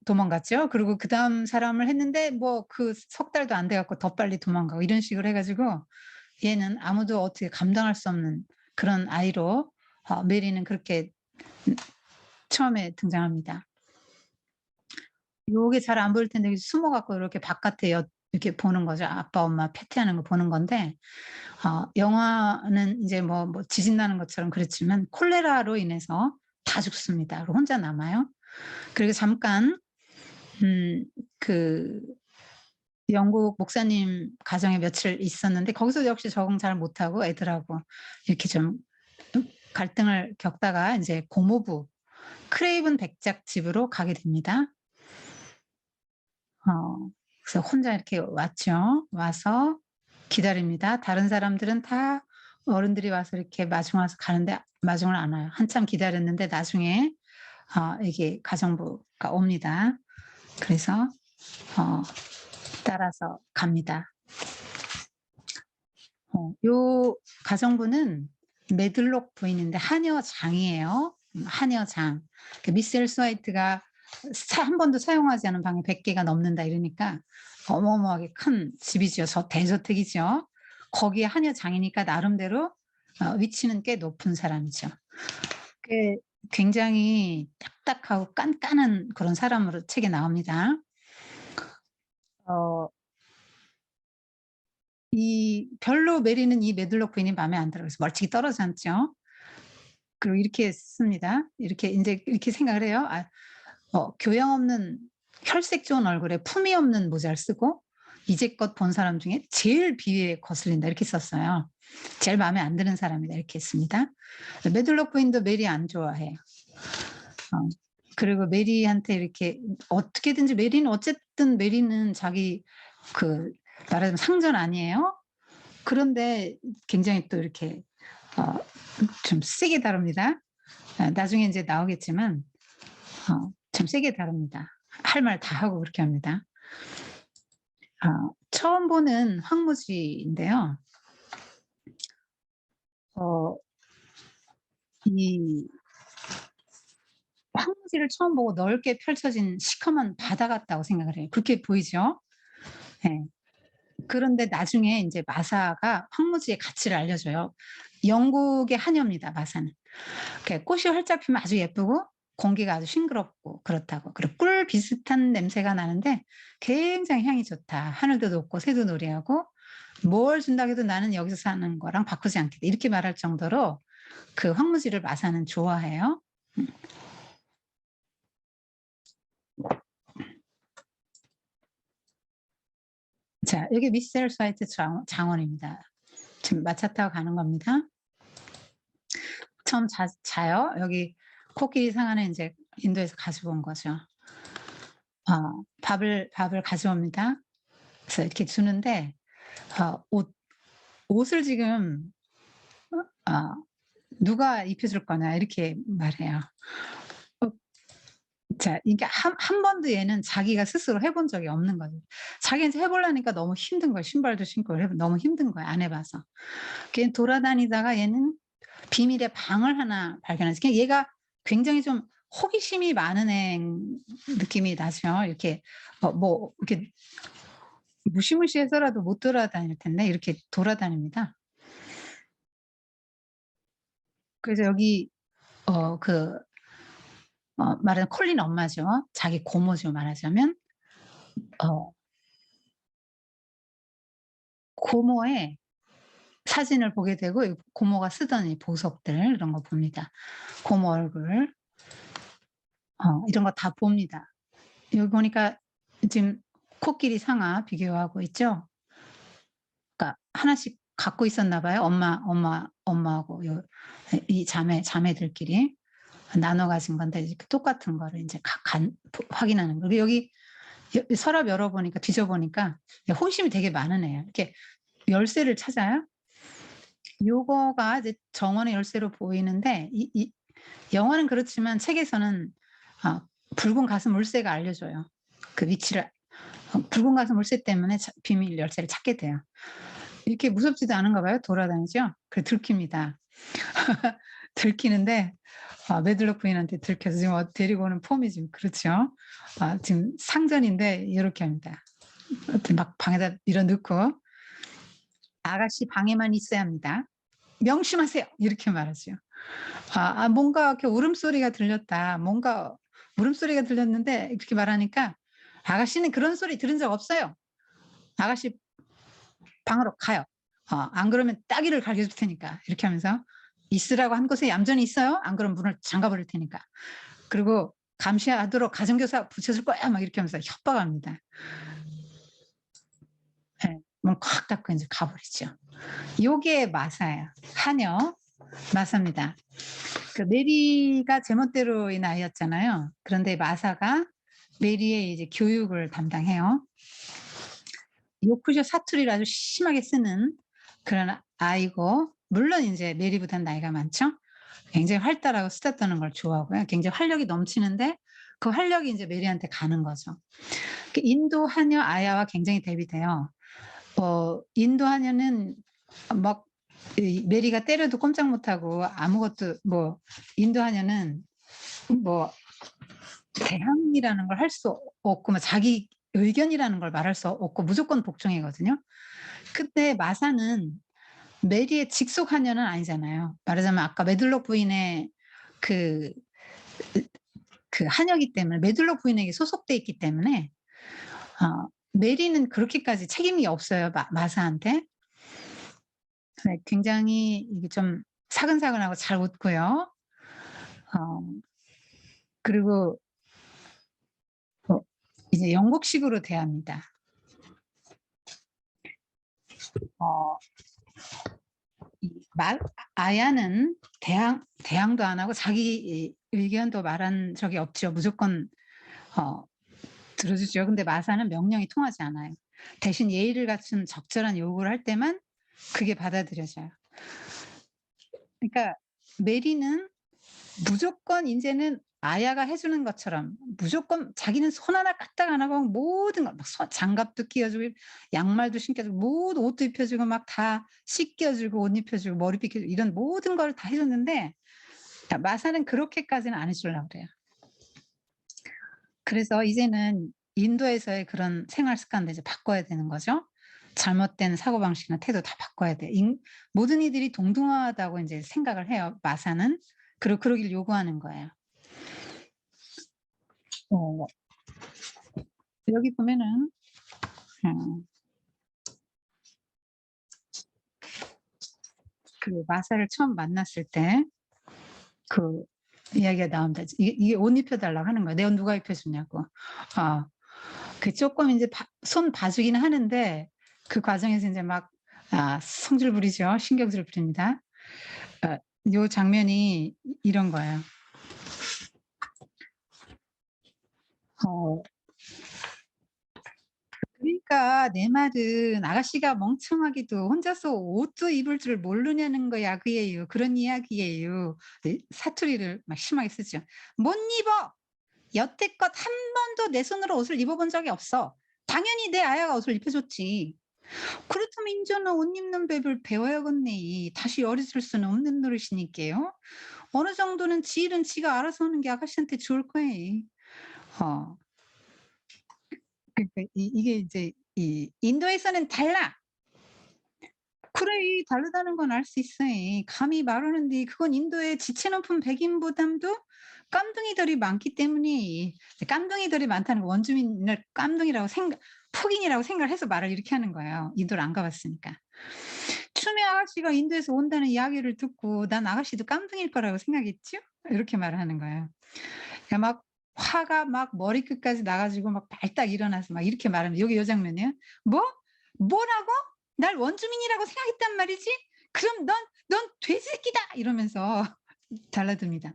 도망갔죠. 그리고 그다음 사람을 했는데 그 석 달도 안 돼 갖고 더 빨리 도망가고 이런 식으로 해 가지고 얘는 아무도 어떻게 감당할 수 없는 그런 아이로 메리는 그렇게 음 처음에 등장합니다. 요게 잘 안 보일 텐데 숨어 갖고 이렇게 바깥에 이렇게 보는 거죠. 아빠, 엄마 패티하는 거 보는 건데 영화는 이제 지진 나는 것처럼 그렇지만 콜레라로 인해서 다 죽습니다. 그리고 혼자 남아요. 그리고 잠깐 그 영국 목사님 가정에 며칠 있었는데 거기서 역시 적응 잘 못하고 애들하고 이렇게 좀 갈등을 겪다가 인제 고모부 크레이븐 백작 집으로 가게 됩니다. 그래서 혼자 이렇게 왔죠. 와서 기다립니다. 다른 사람들은 다 어른들이 와서 이렇게 마중 와서 가는데 마중을 안 와요. 한참 기다렸는데 나중에 이게 가정부가 옵니다. 그래서 따라서 갑니다. 요 가정부는 메들록 부인인데 하녀장이에요. 하녀장. 미스 엘스 화이트가 한 번도 사용하지 않은 방이 100 개가 넘는다 이러니까 어마어마하게 큰 집이죠. 대저택이죠. 거기에 하녀장이니까 나름대로 위치는 꽤 높은 사람이죠. 꽤 굉장히 딱딱하고 깐깐한 그런 사람으로 책에 나옵니다. 어 별로 메리는 이 메들록 부인이 마음에 안 들어요. 그래서 멀찍이 떨어져 앉죠. 그리고 이렇게 씁니다. 이렇게 인제 이렇게 생각을 해요. 교양 없는 혈색 좋은 얼굴에 품위 없는 모자를 쓰고 이제껏 본 사람 중에 제일 비위에 거슬린다 이렇게 썼어요. 제일 마음에 안 드는 사람이다 이렇게 했습니다. 메들록 부인도 메리 안 좋아해요. 그리고 메리한테 이렇게 어떻게든지 메리는 어쨌든 메리는 자기 그 말하자면 상전 아니에요? 그런데 굉장히 또 이렇게 좀 세게 다룹니다. 나중에 인제 나오겠지만 좀 세게 다룹니다. 할 말 다 하고 그렇게 합니다. 처음 보는 황무지인데요. 어 이 황무지를 처음 보고 넓게 펼쳐진 시커먼 바다 같다고 생각을 해요. 그렇게 보이죠? 예. 그런데 나중에 인제 마사가 황무지의 가치를 알려줘요. 영국의 하녀입니다, 마사는. 이렇게 꽃이 활짝 피면 아주 예쁘고 공기가 아주 싱그럽고 그렇다고. 그리고 꿀 비슷한 냄새가 나는데 굉장히 향이 좋다. 하늘도 높고 새도 노래하고 뭘 준다고 해도 나는 여기서 사는 거랑 바꾸지 않겠다. 이렇게 말할 정도로 그 황무지를 마사는 좋아해요. 음. 자, 여기 미셀 스와이트 장원입니다. 지금 마차 타고 가는 겁니다. 처음 자요. 여기 코끼리 상아는 인제 인도에서 가지고 온 거죠. 밥을 가져옵니다. 그래서 이렇게 주는데 옷 옷을 지금 어 "누가 입혀 줄 거냐." 이렇게 말해요. 어 자, 이게 한 번도 얘는 자기가 스스로 해본 적이 없는 거예요. 자기가 인제 해 보려니까 너무 힘든 거예요. 신발도 신고 너무 힘든 거예요, 안 해 봐서. 걔는 돌아다니다가 얘는 비밀의 방을 하나 발견했어요. 그냥 얘가 굉장히 좀 호기심이 많은 애 느낌이 나죠. 이렇게 뭐 이렇게 무시무시해서라도 못 돌아다닐 텐데 이렇게 돌아다닙니다. 그래서 여기 그 말하자면 콜린 엄마죠. 자기 고모죠, 말하자면. 어 고모의 사진을 보게 되고 이 고모가 쓰던 이 보석들 이런 거 봅니다. 고모 얼굴 이런 거 다 봅니다. 여기 보니까 지금 코끼리 상아 비교하고 있죠. 그러니까 하나씩 갖고 있었나 봐요. 엄마하고 이 자매들끼리 나눠 가진 건데 이렇게 똑같은 거를 인제 확인하는 거. 그리고 여기 서랍 열어 보니까 뒤져 보니까 호기심이 되게 많은 애예요. 이렇게 열쇠를 찾아요. 요거가 이제 정원의 열쇠로 보이는데 이 영화는 그렇지만 책에서는 아 붉은 가슴 울새가 알려줘요. 그 위치를 붉은 가슴 울새 때문에 비밀 열쇠를 찾게 돼요. 이렇게 무섭지도 않은가 봐요. 돌아다니죠. 들킵니다. 들키는데 매들록 부인한테 들켜서 지금 데리고 오는 폼이 지금 그렇죠. 지금 상전인데 이렇게 합니다. 막 방에다 밀어 넣고 "아가씨 방에만 있어야 합니다. 명심하세요." 이렇게 말하죠. 뭔가 이렇게 울음소리가 들렸다. 뭔가 물음소리가 들렸는데 이렇게 말하니까 "아가씨는 그런 소리 들은 적 없어요. 아가씨 방으로 가요. 안 그러면 따귀를 갈겨 줄 테니까." 이렇게 하면서 "있으라고 한 곳에 얌전히 있어요. 안 그러면 문을 잠가 버릴 테니까. 그리고 감시하도록 가정교사 붙여 줄 거야." 막 이렇게 하면서 협박합니다. 예. 문 콱 닫고 인제 가 버리죠. 요게 마사예요. 하녀 마사입니다. 그 메리가 제멋대로인 아이였잖아요. 그런데 마사가 메리의 이제 교육을 담당해요. 요크셔 사투리를 아주 심하게 쓰는 그런 아이고 물론 인제 메리보다는 나이가 많죠. 굉장히 활달하고 수다 떠는 걸 좋아하고요. 굉장히 활력이 넘치는데 그 활력이 인제 메리한테 가는 거죠. 그 인도 하녀 아야와 굉장히 대비돼요. 인도 하녀는 막 이 메리가 때려도 꼼짝 못하고 아무것도 뭐 인도 하녀는 뭐 대항이라는 걸 할 수 없고 뭐 자기 의견이라는 걸 말할 수 없고 무조건 복종이거든요. 근데 마사는 메리의 직속 하녀는 아니잖아요. 말하자면 아까 메들록 부인의 그 그 하녀이기 때문에 메들록 부인에게 소속돼 있기 때문에 메리는 그렇게까지 책임이 없어요, 마사한테. 네, 굉장히 이게 좀 사근사근하고 잘 웃고요. 어 그리고 어 이제 영국식으로 대합니다. 어 이 말 아야는 대항도 안 하고 자기 이 의견도 말한 적이 없죠. 무조건 어 들어 주죠. 근데 마사는 명령이 통하지 않아요. 대신 예의를 갖춘 적절한 요구를 할 때만 그게 받아들여져요. 그러니까 메리는 무조건 인제는 아야가 해 주는 것처럼 무조건 자기는 손 하나 까딱 안 하고 모든 걸 막 장갑도 끼워 주고 양말도 신겨 주고 모든 옷도 입혀 주고 막 다 씻겨 주고 옷 입혀 주고 머리 빗겨 주고 이런 모든 걸 다 해 줬는데 마사는 그렇게까지는 안 해 주려고 그래요. 그래서 이제는 인도에서의 그런 생활 습관도 이제 바꿔야 되는 거죠. 잘못된 사고방식이나 태도 다 바꿔야 돼. 모든 이들이 동등하다고 인제 생각을 해요, 마사는. 그리고 그러길 요구하는 거예요. 어 여기 보면은 음 그 마사를 처음 만났을 때 그 이야기가 나옵니다. 이게 옷 입혀 달라고 하는 거예요. "내 옷 누가 입혀 줬냐."고. 어 그 쪼끔 인제 손 봐주기는 하는데 그 과정에서 인제 막 성질 부리죠. 신경질 부립니다. 어 요 장면이 이런 거예요. 어 그러니까 내 말은 "아가씨가 멍청하기도 혼자서 옷도 입을 줄 모르냐는 거 야그예요." 그런 이야기예요. 네 사투리를 막 심하게 쓰죠. "못 입어. 여태껏 한 번도 내 손으로 옷을 입어 본 적이 없어. 당연히 내 아야가 옷을 입혀 줬지. 그렇다면 인제는 옷 입는 법을 배워야겠네. 다시 어리실 수는 없는 노릇이니까요. 어느 정도는 지 일은 지가 알아서 하는 게 아가씨한테 좋을 거예." 어. 그러니까 이게 이제 이 "인도에서는 달라." 그래 다르다는 건 알 수 있어. 감히 말하는데 그건 인도의 지체 높은 백인 부담도 깜둥이들이 많기 때문이 깜둥이들이 많다는 거 원주민을 깜둥이라고 생각 흑인이라고 생각을 해서 말을 이렇게 하는 거예요, 인도를 안 가 봤으니까. "추미 아가씨가 인도에서 온다는 이야기를 듣고 난 아가씨도 깜둥이일 거라고 생각했죠?" 이렇게 말을 하는 거예요. 그러니까 막 화가 막 머리끝까지 나 가지고 막 발딱 일어나서 막 이렇게 말하면 여기 요 장면이에요. "뭐? 뭐라고? 날 원주민이라고 생각했단 말이지? 그럼 넌 돼지새끼다!" 이러면서 달라듭니다.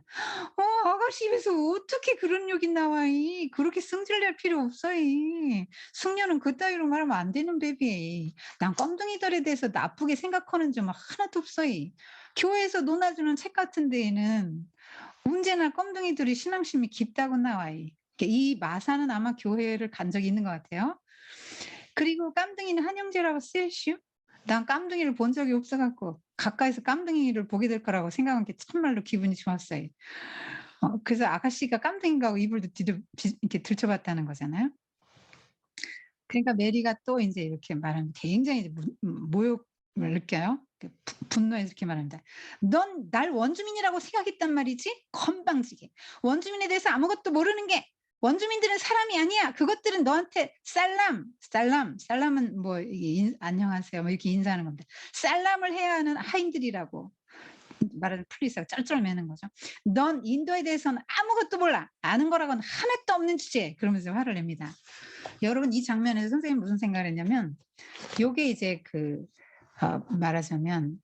아가씨 입에서 어떻게 그런 욕이 나와 이. 그렇게 승질 낼 필요 없어 이. 숙녀는 그따위로 말하면 안 되는 베비. 난 껌둥이들에 대해서 나쁘게 생각하는 점 하나도 없어 이. 교회에서 논아주는 책 같은 데에는 언제나 껌둥이들이 신앙심이 깊다고 나와 이. 이 마사는 아마 교회를 간 적이 있는 것 같아요. 그리고 깜둥이는 한영제라고 쓰여있슈. 난 깜둥이를 본 적이 없어 갖고 가까이서 깜둥이를 보게 될 거라고 생각한 게 참말로 기분이 좋았어요. 그래서 아가씨가 깜둥이인가 하고 이불도 이렇게 들춰봤다는 거잖아요. 그러니까 메리가 또 인제 이렇게 말하면 굉장히 이제 모욕을 느껴요. 그 분노해서 이렇게 말합니다. "넌 날 원주민이라고 생각했단 말이지? 건방지게. 원주민에 대해서 아무것도 모르는 게 원주민들은 사람이 아니야. 그것들은 너한테 살람은 뭐 이게 안녕하세요 뭐 이렇게 인사하는 건데 살람을 해야 하는 하인들이라고." 말을 플리즈하고 쩔쩔매는 거죠. "넌 인도에 대해서는 아무것도 몰라. 아는 거라고는 하나도 없는 주제에." 그러면서 화를 냅니다. 여러분 이 장면에서 선생님이 무슨 생각을 했냐면 요게 이제 말하자면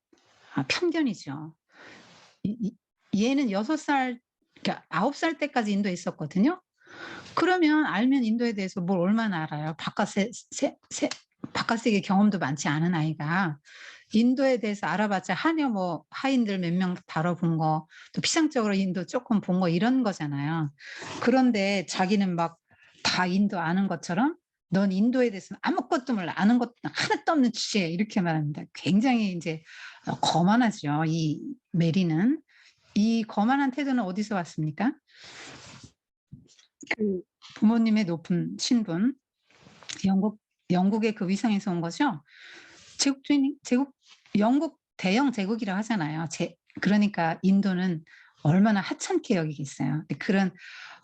편견이죠. 이 얘는 6 살 그러니까 9 살 때까지 인도에 있었거든요. 그러면 알면 인도에 대해서 뭘 얼마나 알아요. 바깥 세계 경험도 많지 않은 아이가 인도에 대해서 알아봤자 하녀 뭐 하인들 몇 명 다뤄본 거 또 피상적으로 인도 쪼끔 본 거 이런 거잖아요. 그런데 자기는 막 다 인도 아는 것처럼 "넌 인도에 대해서는 아무것도 몰라. 아는 것도 하나도 없는 주제에." 이렇게 말합니다. 굉장히 인제 거만하죠, 이 메리는. 이 거만한 태도는 어디서 왔습니까? 그 부모님의 높은 신분, 영국의 그 위상에서 온 거죠. 제국 영국 대영 제국이라고 하잖아요. 그러니까 인도는 얼마나 하찮게 여기겠어요. 근데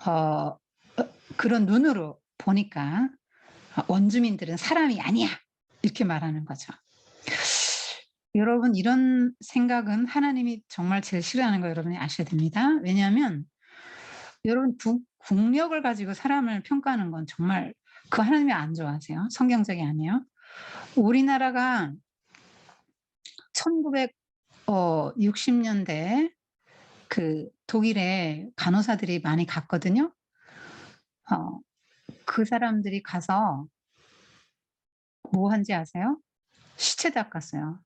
어 그런 눈으로 보니까 '원주민들은 사람이 아니야.' 이렇게 말하는 거죠. 여러분 이런 생각은 하나님이 정말 제일 싫어하는 거 여러분이 아셔야 됩니다. 왜냐하면 여러분 국력을 가지고 사람을 평가하는 건 정말 하나님이 안 좋아하세요. 성경적이 아니에요. 우리나라가 1960 년대에 독일에 간호사들이 많이 갔거든요. 어 그 사람들이 가서 뭐 한지 아세요? 시체 닦았어요.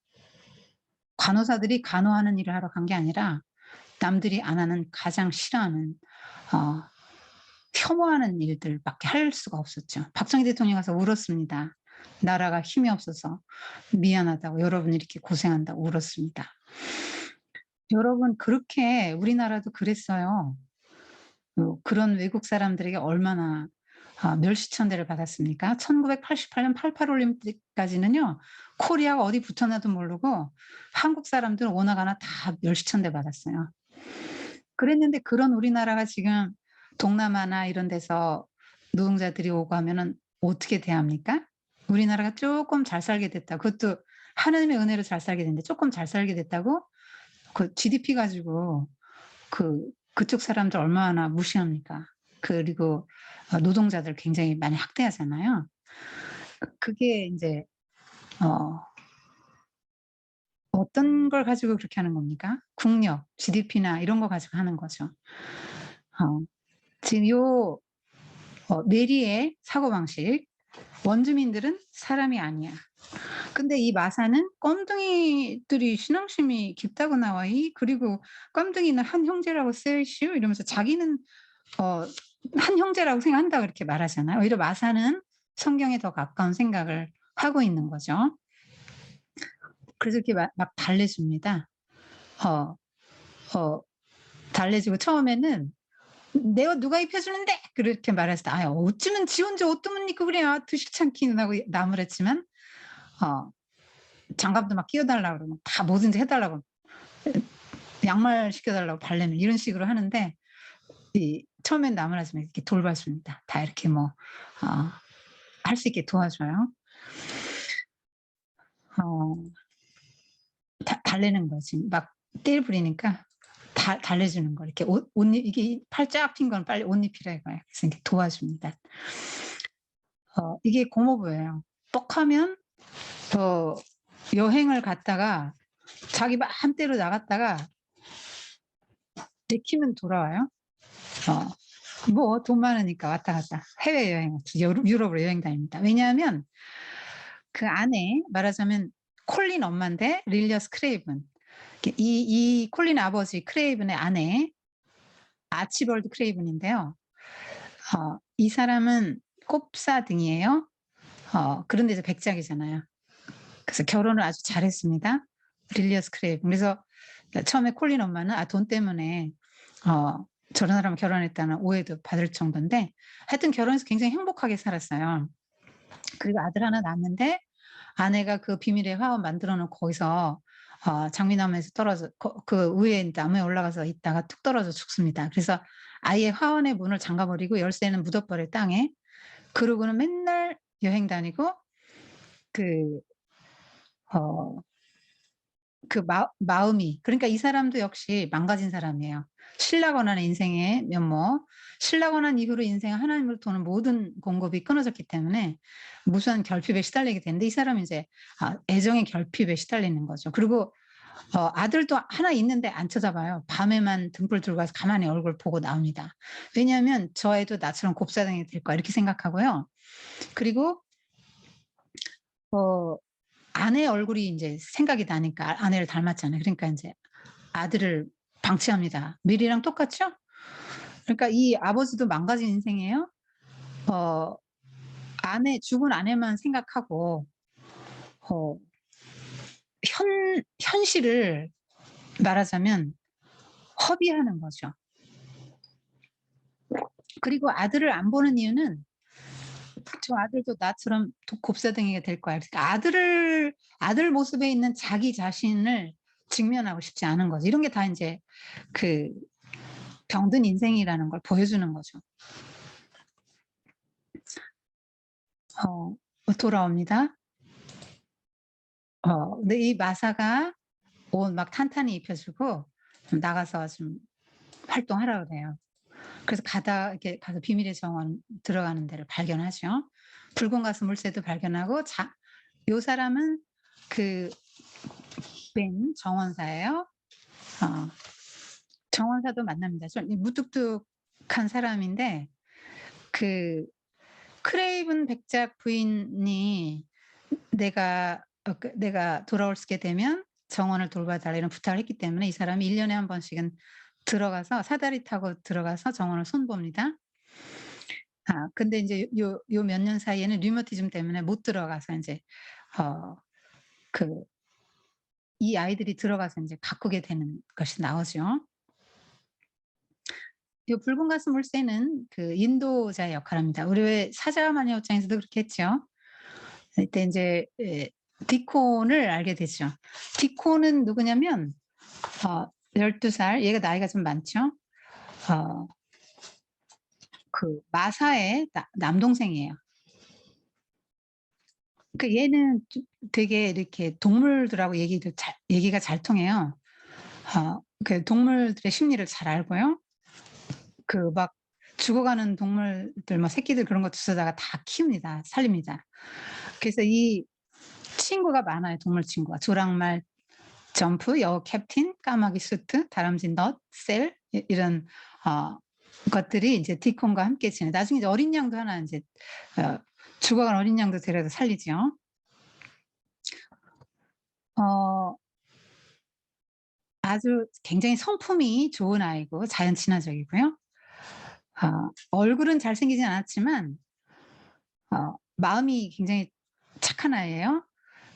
간호사들이 간호하는 일을 하러 간 게 아니라 남들이 안 하는 가장 싫어하는 어 혐오하는 일들밖에 할 수가 없었죠. 박정희 대통령이 가서 울었습니다. 나라가 힘이 없어서 미안하다고 여러분 이렇게 고생한다고 울었습니다. 여러분 그렇게 우리나라도 그랬어요. 그런 외국 사람들에게 얼마나 멸시천대를 받았습니까? 1988년 88 올림픽까지는요. 코리아가 어디 붙었나도 모르고 한국 사람들은 오나가나 다 멸시천대 받았어요. 그랬는데 그런 우리나라가 지금 동남아나 이런 데서 노동자들이 오고 하면은 어떻게 대합니까? 우리나라가 쪼끔 잘 살게 됐다. 그것도 하느님의 은혜로 잘 살게 됐는데 쪼끔 잘 살게 됐다고 그 GDP 가지고 그쪽 사람들 얼마나 무시합니까? 그리고 노동자들 굉장히 많이 학대하잖아요. 그게 인제 어 어떤 걸 가지고 그렇게 하는 겁니까? 국력, GDP나 이런 거 가지고 하는 거죠. 어 지금 뇌리의 사고방식, 원주민들은 사람이 아니야. 근데 이 마사는 "껌둥이들이 신앙심이 깊다고 나와 이." 그리고 "껌둥이는 한 형제라고 쓰여 있슈." 이러면서 자기는 어 한 형제라고 생각한다고 이렇게 말하잖아요. 오히려 마사는 성경에 더 가까운 생각을 하고 있는 거죠. 그래서 이렇게 막 달래줍니다. 어 어 달래주고 처음에는 "내 옷 누가 입혀 주는데!" 그렇게 말했을 때 "아이 어쩌면 지 혼자 옷 좀 입고 그래요. 드시창키는." 하고 나무랬지만 어 장갑도 막 끼워 달라고 그러고 다 뭐든지 해 달라고 양말 시켜 달라고 발레는 이런 식으로 하는데 이 처음엔 나무라지만 이렇게 돌봐줍니다. 다 이렇게 뭐 어 할 수 있게 도와줘요. 어 달래는 거지. 막 떼를 부리니까 달래주는 거 이렇게 옷 이게 팔 쫙 핀 건 빨리 옷 입히라 이거예요. 그래서 이렇게 도와줍니다. 이게 공업부예요. 뻑하면 어 여행을 갔다가 자기 맘대로 나갔다가 내키면 돌아와요. 뭐 돈 많으니까 왔다 갔다 해외여행 유럽으로 여행 다닙니다. 왜냐하면 그 아내 말하자면 콜린 엄마인데 릴리어스 크레이븐. 이 콜린 아버지 크레이븐의 아내 아치벌드 크레이븐인데요. 이 사람은 꼽사등이에요. 그런데 이제 백작이잖아요. 그래서 결혼을 아주 잘했습니다. 릴리어스 크레이븐. 그래서 처음에 콜린 엄마는 돈 때문에 어 저런 사람과 결혼했다는 오해도 받을 정도인데 하여튼 결혼해서 굉장히 행복하게 살았어요. 그리고 아들 하나 낳았는데 아내가 그 비밀의 화원 만들어 놓고 거기서 장미나무에서 떨어져 그 위에 나무에 올라가서 있다가 툭 떨어져 죽습니다. 그래서 아예 화원의 문을 잠가 버리고 열쇠는 묻어 버려요, 땅에. 그러고는 맨날 여행 다니고 그 어 그 마음이 그러니까 이 사람도 역시 망가진 사람이에요. 신라 고난의 인생의 면모. 신라 고난 이후로 인생은 하나님으로부터 오는 모든 공급이 끊어졌기 때문에 무수한 결핍에 시달리게 되는데 이 사람은 이제 애정의 결핍에 시달리는 거죠. 그리고 아들도 하나 있는데 안 찾아봐요. 밤에만 등불 들고 가서 가만히 얼굴 보고 나옵니다. 왜냐하면 '저 애도 나처럼 곱사등이 될 거야.' 이렇게 생각하고요. 그리고 어 아내 얼굴이 인제 생각이 나니까 아내를 닮았잖아요. 그러니까 인제 아들을 방치합니다. 미리랑 똑같죠? 그러니까 이 아버지도 망가진 인생이에요. 어 죽은 아내만 생각하고 어 현실을 말하자면 허비하는 거죠. 그리고 아들을 안 보는 이유는 '저 아들도 나처럼 곱사등이가 될 거야.' 그러니까 아들 모습에 있는 자기 자신을 직면하고 싶지 않은 거죠. 이런 게 다 인제 그 병든 인생이라는 걸 보여주는 거죠. 돌아옵니다. 근데 이 마사가 옷 막 탄탄히 입혀 주고 나가서 좀 활동하라 그래요. 그래서 이렇게 가서 비밀의 정원 들어가는 데를 발견하죠. 붉은 가스 물새도 발견하고 요 사람은 그 벤 정원사예요. 어 정원사도 만납니다. 좀 무뚝뚝한 사람인데 그 크레이븐 백작 부인이 내가 돌아올 수 있게 되면 정원을 돌봐달라 이런 부탁을 했기 때문에 이 사람이 1 년에 한 번씩은 들어가서 사다리 타고 들어가서 정원을 손봅니다. 근데 인제 요 몇 년 사이에는 류머티즘 때문에 못 들어가서 인제 어 그 이 아이들이 들어가서 인제 가꾸게 되는 것이 나오죠. 요 붉은 가슴 울새는 그 인도자의 역할을 합니다. 우리 왜 사자마녀 입장에서도 그렇게 했죠. 이때 인제 디콘을 알게 되죠. 디콘은 누구냐면 12 살, 얘가 나이가 좀 많죠. 어 그 마사의 남동생이에요. 그 얘는 좀 되게 이렇게 동물들하고 얘기가 잘 통해요. 그 동물들의 심리를 잘 알고요. 그 막 죽어가는 동물들 뭐 새끼들 그런 거 주워다가 다 키웁니다. 살립니다. 그래서 이 친구가 많아요, 동물 친구가. 조랑말, 점프, 여우 캡틴, 까마귀 수트, 다람쥐 넛, 셀 이런 어 것들이 이제 디콘과 함께 지내 나중에 이제 어린 양도 하나 인제 어 죽어간 어린 양도 데려다 살리죠. 어 아주 굉장히 성품이 좋은 아이고 자연 친화적이고요. 얼굴은 잘생기진 않았지만 마음이 굉장히 착한 아이예요.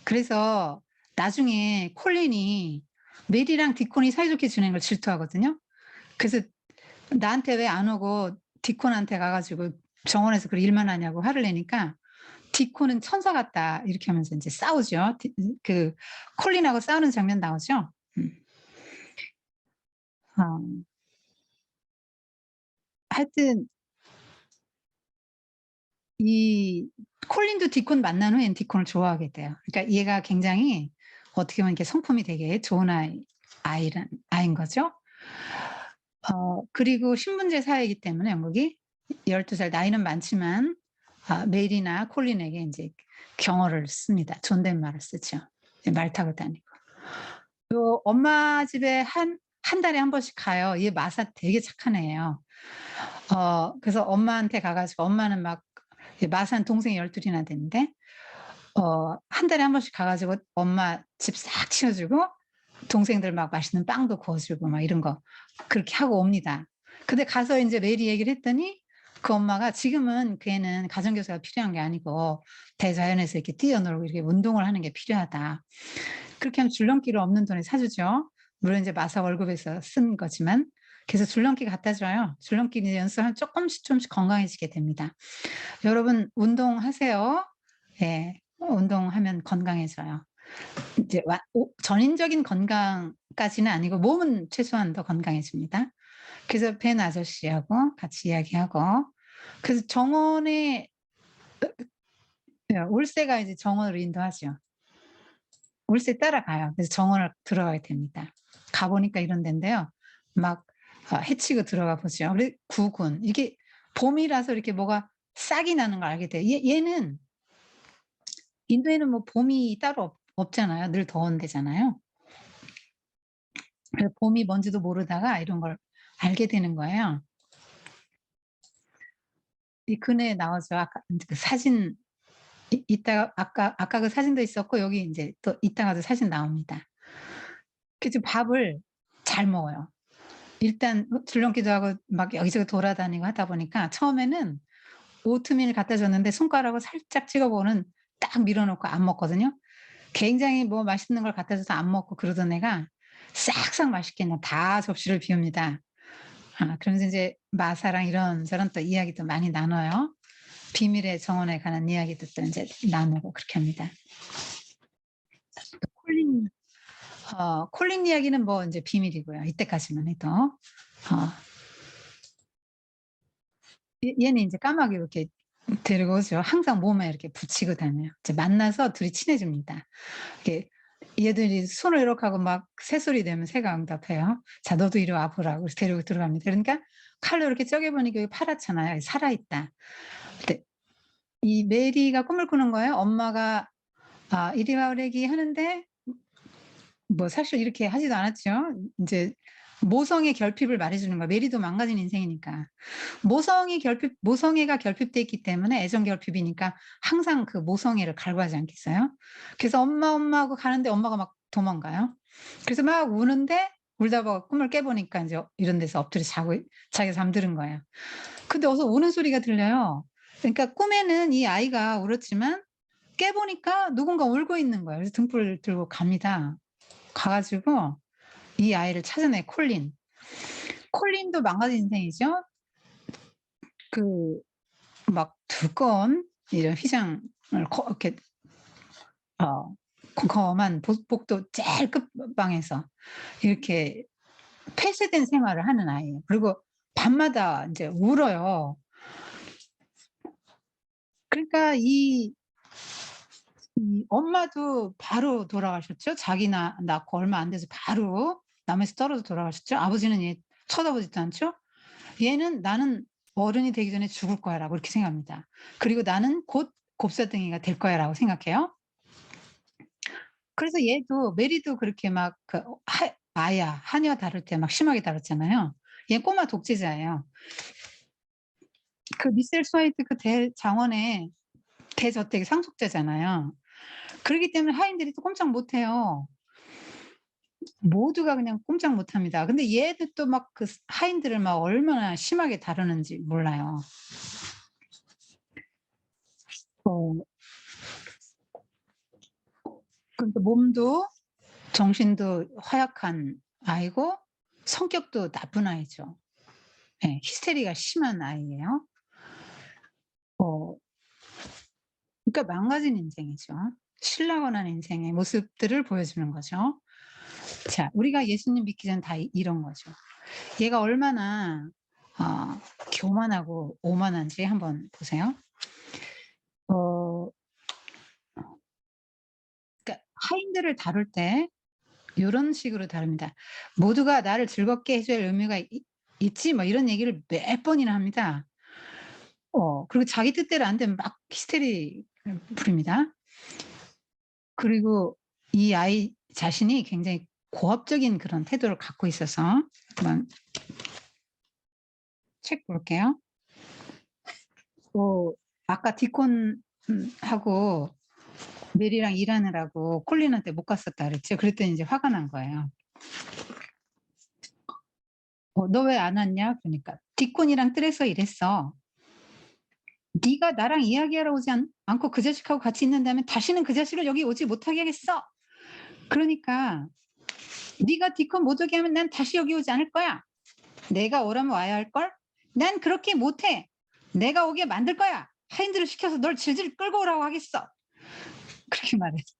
그래서 나중에 콜린이 메리랑 디콘이 사이좋게 지내는 걸 질투하거든요. 그래서 "나한테 왜 안 오고 디콘한테 가 가지고 정원에서 그 일만 하냐."고 화를 내니까 "디콘은 천사 같다." 이렇게 하면서 인제 싸우죠. 그 콜린하고 싸우는 장면 나오죠. 음. 어 하여튼 이 콜린도 디콘 만난 후엔 디콘을 좋아하게 돼요. 그러니까 얘가 굉장히 어떻게 보면 이렇게 성품이 되게 좋은 아이인 거죠. 그리고 신분제 사회이기 때문에 영국이 12 살 나이는 많지만 메리나 콜린에게 인제 경어를 씁니다. 존댓말을 쓰죠. 말 타고 다니고. 또 엄마 집에 한 달에 한 번씩 가요. 얘 마사 되게 착한 애예요. 그래서 엄마한테 가 가지고 엄마는 막 마사는 동생이 12 이나 되는데 한 달에 한 번씩 가 가지고 엄마 집 싹 치워 주고 동생들 막 맛있는 빵도 구워 주고 막 이런 거 그렇게 하고 옵니다. 근데 가서 인제 메리 얘기를 했더니 그 엄마가 "지금은 그 애는 가정교사가 필요한 게 아니고 대자연에서 이렇게 뛰어놀고 이렇게 운동을 하는 게 필요하다." 그렇게 하면 줄넘기를 없는 돈에 사 주죠. 물론 이제 마사 월급에서 쓴 거지만. 그래서 줄넘기 갖다 줘요. 줄넘기 이제 연습하면 쪼끔씩 건강해지게 됩니다. 여러분 운동하세요. 예. 운동하면 건강해져요. 이제 전인적인 건강까지는 아니고 몸은 최소한 더 건강해집니다. 그래서 벤 아저씨하고 같이 이야기하고 그래서 정원에 올세가 이제 정원으로 인도하죠. 올세 따라가요. 그래서 정원을 들어가게 됩니다. 가 보니까 이런 데인데요. 막 해치고 들어가 보죠. 그래 구근 이게 봄이라서 이렇게 뭐가 싹이 나는 걸 알게 돼요. 얘는 인도에는 뭐 봄이 따로 없잖아요. 늘 더운 데잖아요. 그래서 봄이 뭔지도 모르다가 이런 걸 알게 되는 거예요. 이 근에 나오죠. 아까 인제 그 사진 이따가 아까 그 사진도 있었고 여기 인제 또 이따가도 사진 나옵니다. 그래서 밥을 잘 먹어요. 일단 줄넘기도 하고 막 여기저기 돌아다니고 하다 보니까 처음에는 오트밀 갖다 줬는데 손가락으로 살짝 찍어 보고는 딱 밀어 놓고 안 먹거든요. 굉장히 뭐 맛있는 걸 갖다 줘서 안 먹고 그러던 애가 싹싹 맛있게 그냥 다 접시를 비웁니다. 그러면서 인제 마사랑 이런저런 또 이야기도 많이 나눠요. 비밀의 정원에 관한 이야기도 또 인제 나누고 그렇게 합니다. 또 콜린 이야기는 뭐 인제 비밀이고요. 이때까지만 해도. 어 얘는 인제 까마귀 이렇게 데리고 오죠. 항상 몸에 이렇게 붙이고 다녀요. 이제 만나서 둘이 친해집니다. 이렇게 얘들이 손을 이렇게 하고 막 새소리 내면 새가 응답해요. "자 너도 이리 와 보라고." 그래서 데리고 들어갑니다. 그러니까 칼로 이렇게 쪼개 보니까 여기 파랗잖아요. 살아있다. 근데 이 메리가 꿈을 꾸는 거예요. 엄마가 "이리 와 우리 애기." 하는데 뭐 사실 이렇게 하지도 않았죠. 인제 모성의 결핍을 말해주는 거야. 메리도 망가진 인생이니까. 모성애가 결핍돼 있기 때문에 애정 결핍이니까 항상 그 모성애를 갈구하지 않겠어요? 그래서 엄마 하고 가는데 엄마가 막 도망가요. 그래서 막 우는데 울다 보고 꿈을 깨보니까 이제 이런 데서 엎드려 자고 자기가 잠드는 거예요. 근데 어디서 우는 소리가 들려요. 그러니까 꿈에는 이 아이가 울었지만 깨보니까 누군가 울고 있는 거예요. 그래서 등불을 들고 갑니다. 가가지고 이 아이를 찾아내 콜린. 콜린도 망가진 인생이죠. 그 막 두꺼운 이런 휘장을 이렇게 검한 복도 제일 끝방에서 이렇게 폐쇄된 생활을 하는 아이예요. 그리고 밤마다 이제 울어요. 그러니까 이 엄마도 바로 돌아가셨죠. 자기 낳고 얼마 안 돼서 바로 남에서 떨어져 돌아가셨죠. 아버지는 얘 쳐다보지도 않죠. 얘는 '나는 어른이 되기 전에 죽을 거야.'라고 이렇게 생각합니다. 그리고 '나는 곧 곱살덩이가 될 거야.'라고 생각해요. 그래서 얘도 메리도 그렇게 막 그 아야 하녀 다룰 때 막 심하게 다뤘잖아요. 얘 꼬마 독재자예요. 그 미셀 스와이트 그 대장원의 대저택의 상속자잖아요. 그러기 때문에 하인들이 또 꼼짝 못 해요. 모두가 그냥 꼼짝 못 합니다. 근데 얘도 또 막 그 하인들을 막 얼마나 심하게 다루는지 몰라요. 어 그러니까 몸도 정신도 허약한 아이고 성격도 나쁜 아이죠. 예. 히스테리가 심한 아이예요. 어 그러니까 망가진 인생이죠. 신라곤한 인생의 모습들을 보여주는 거죠. 자, 우리가 예수님 믿기 전 다 이런 거죠. 얘가 얼마나 교만하고 오만한지 한번 보세요. 어 그러니까 하인들을 다룰 때 요런 식으로 다룹니다. "모두가 나를 즐겁게 해 줄 의무가 있지." 뭐 이런 얘기를 몇 번이나 합니다. 그리고 자기 뜻대로 안 되면 막 히스테리를 부립니다. 그리고 이 아이 자신이 굉장히 고압적인 그런 태도를 갖고 있어서 한번 책 볼게요. 아까 디콘 하고 메리랑 일하느라고 콜린한테 못 갔었다 그랬죠. 그랬더니 이제 화가 난 거예요. "너 왜 안 왔냐?" 그러니까 "디콘이랑 뜰에서 일했어. 네가 나랑 이야기하러 오지 않고 그 자식하고 같이 있는다면 다시는 그 자식을 여기 오지 못하게 하겠어. 그러니까 네가 디콘 못 오게 하면 난 다시 여기 오지 않을 거야. 내가 오라면 와야 할걸? 난 그렇게 못해. 내가 오게 만들 거야. 하인들을 시켜서 널 질질 끌고 오라고 하겠어." 그렇게 말했어.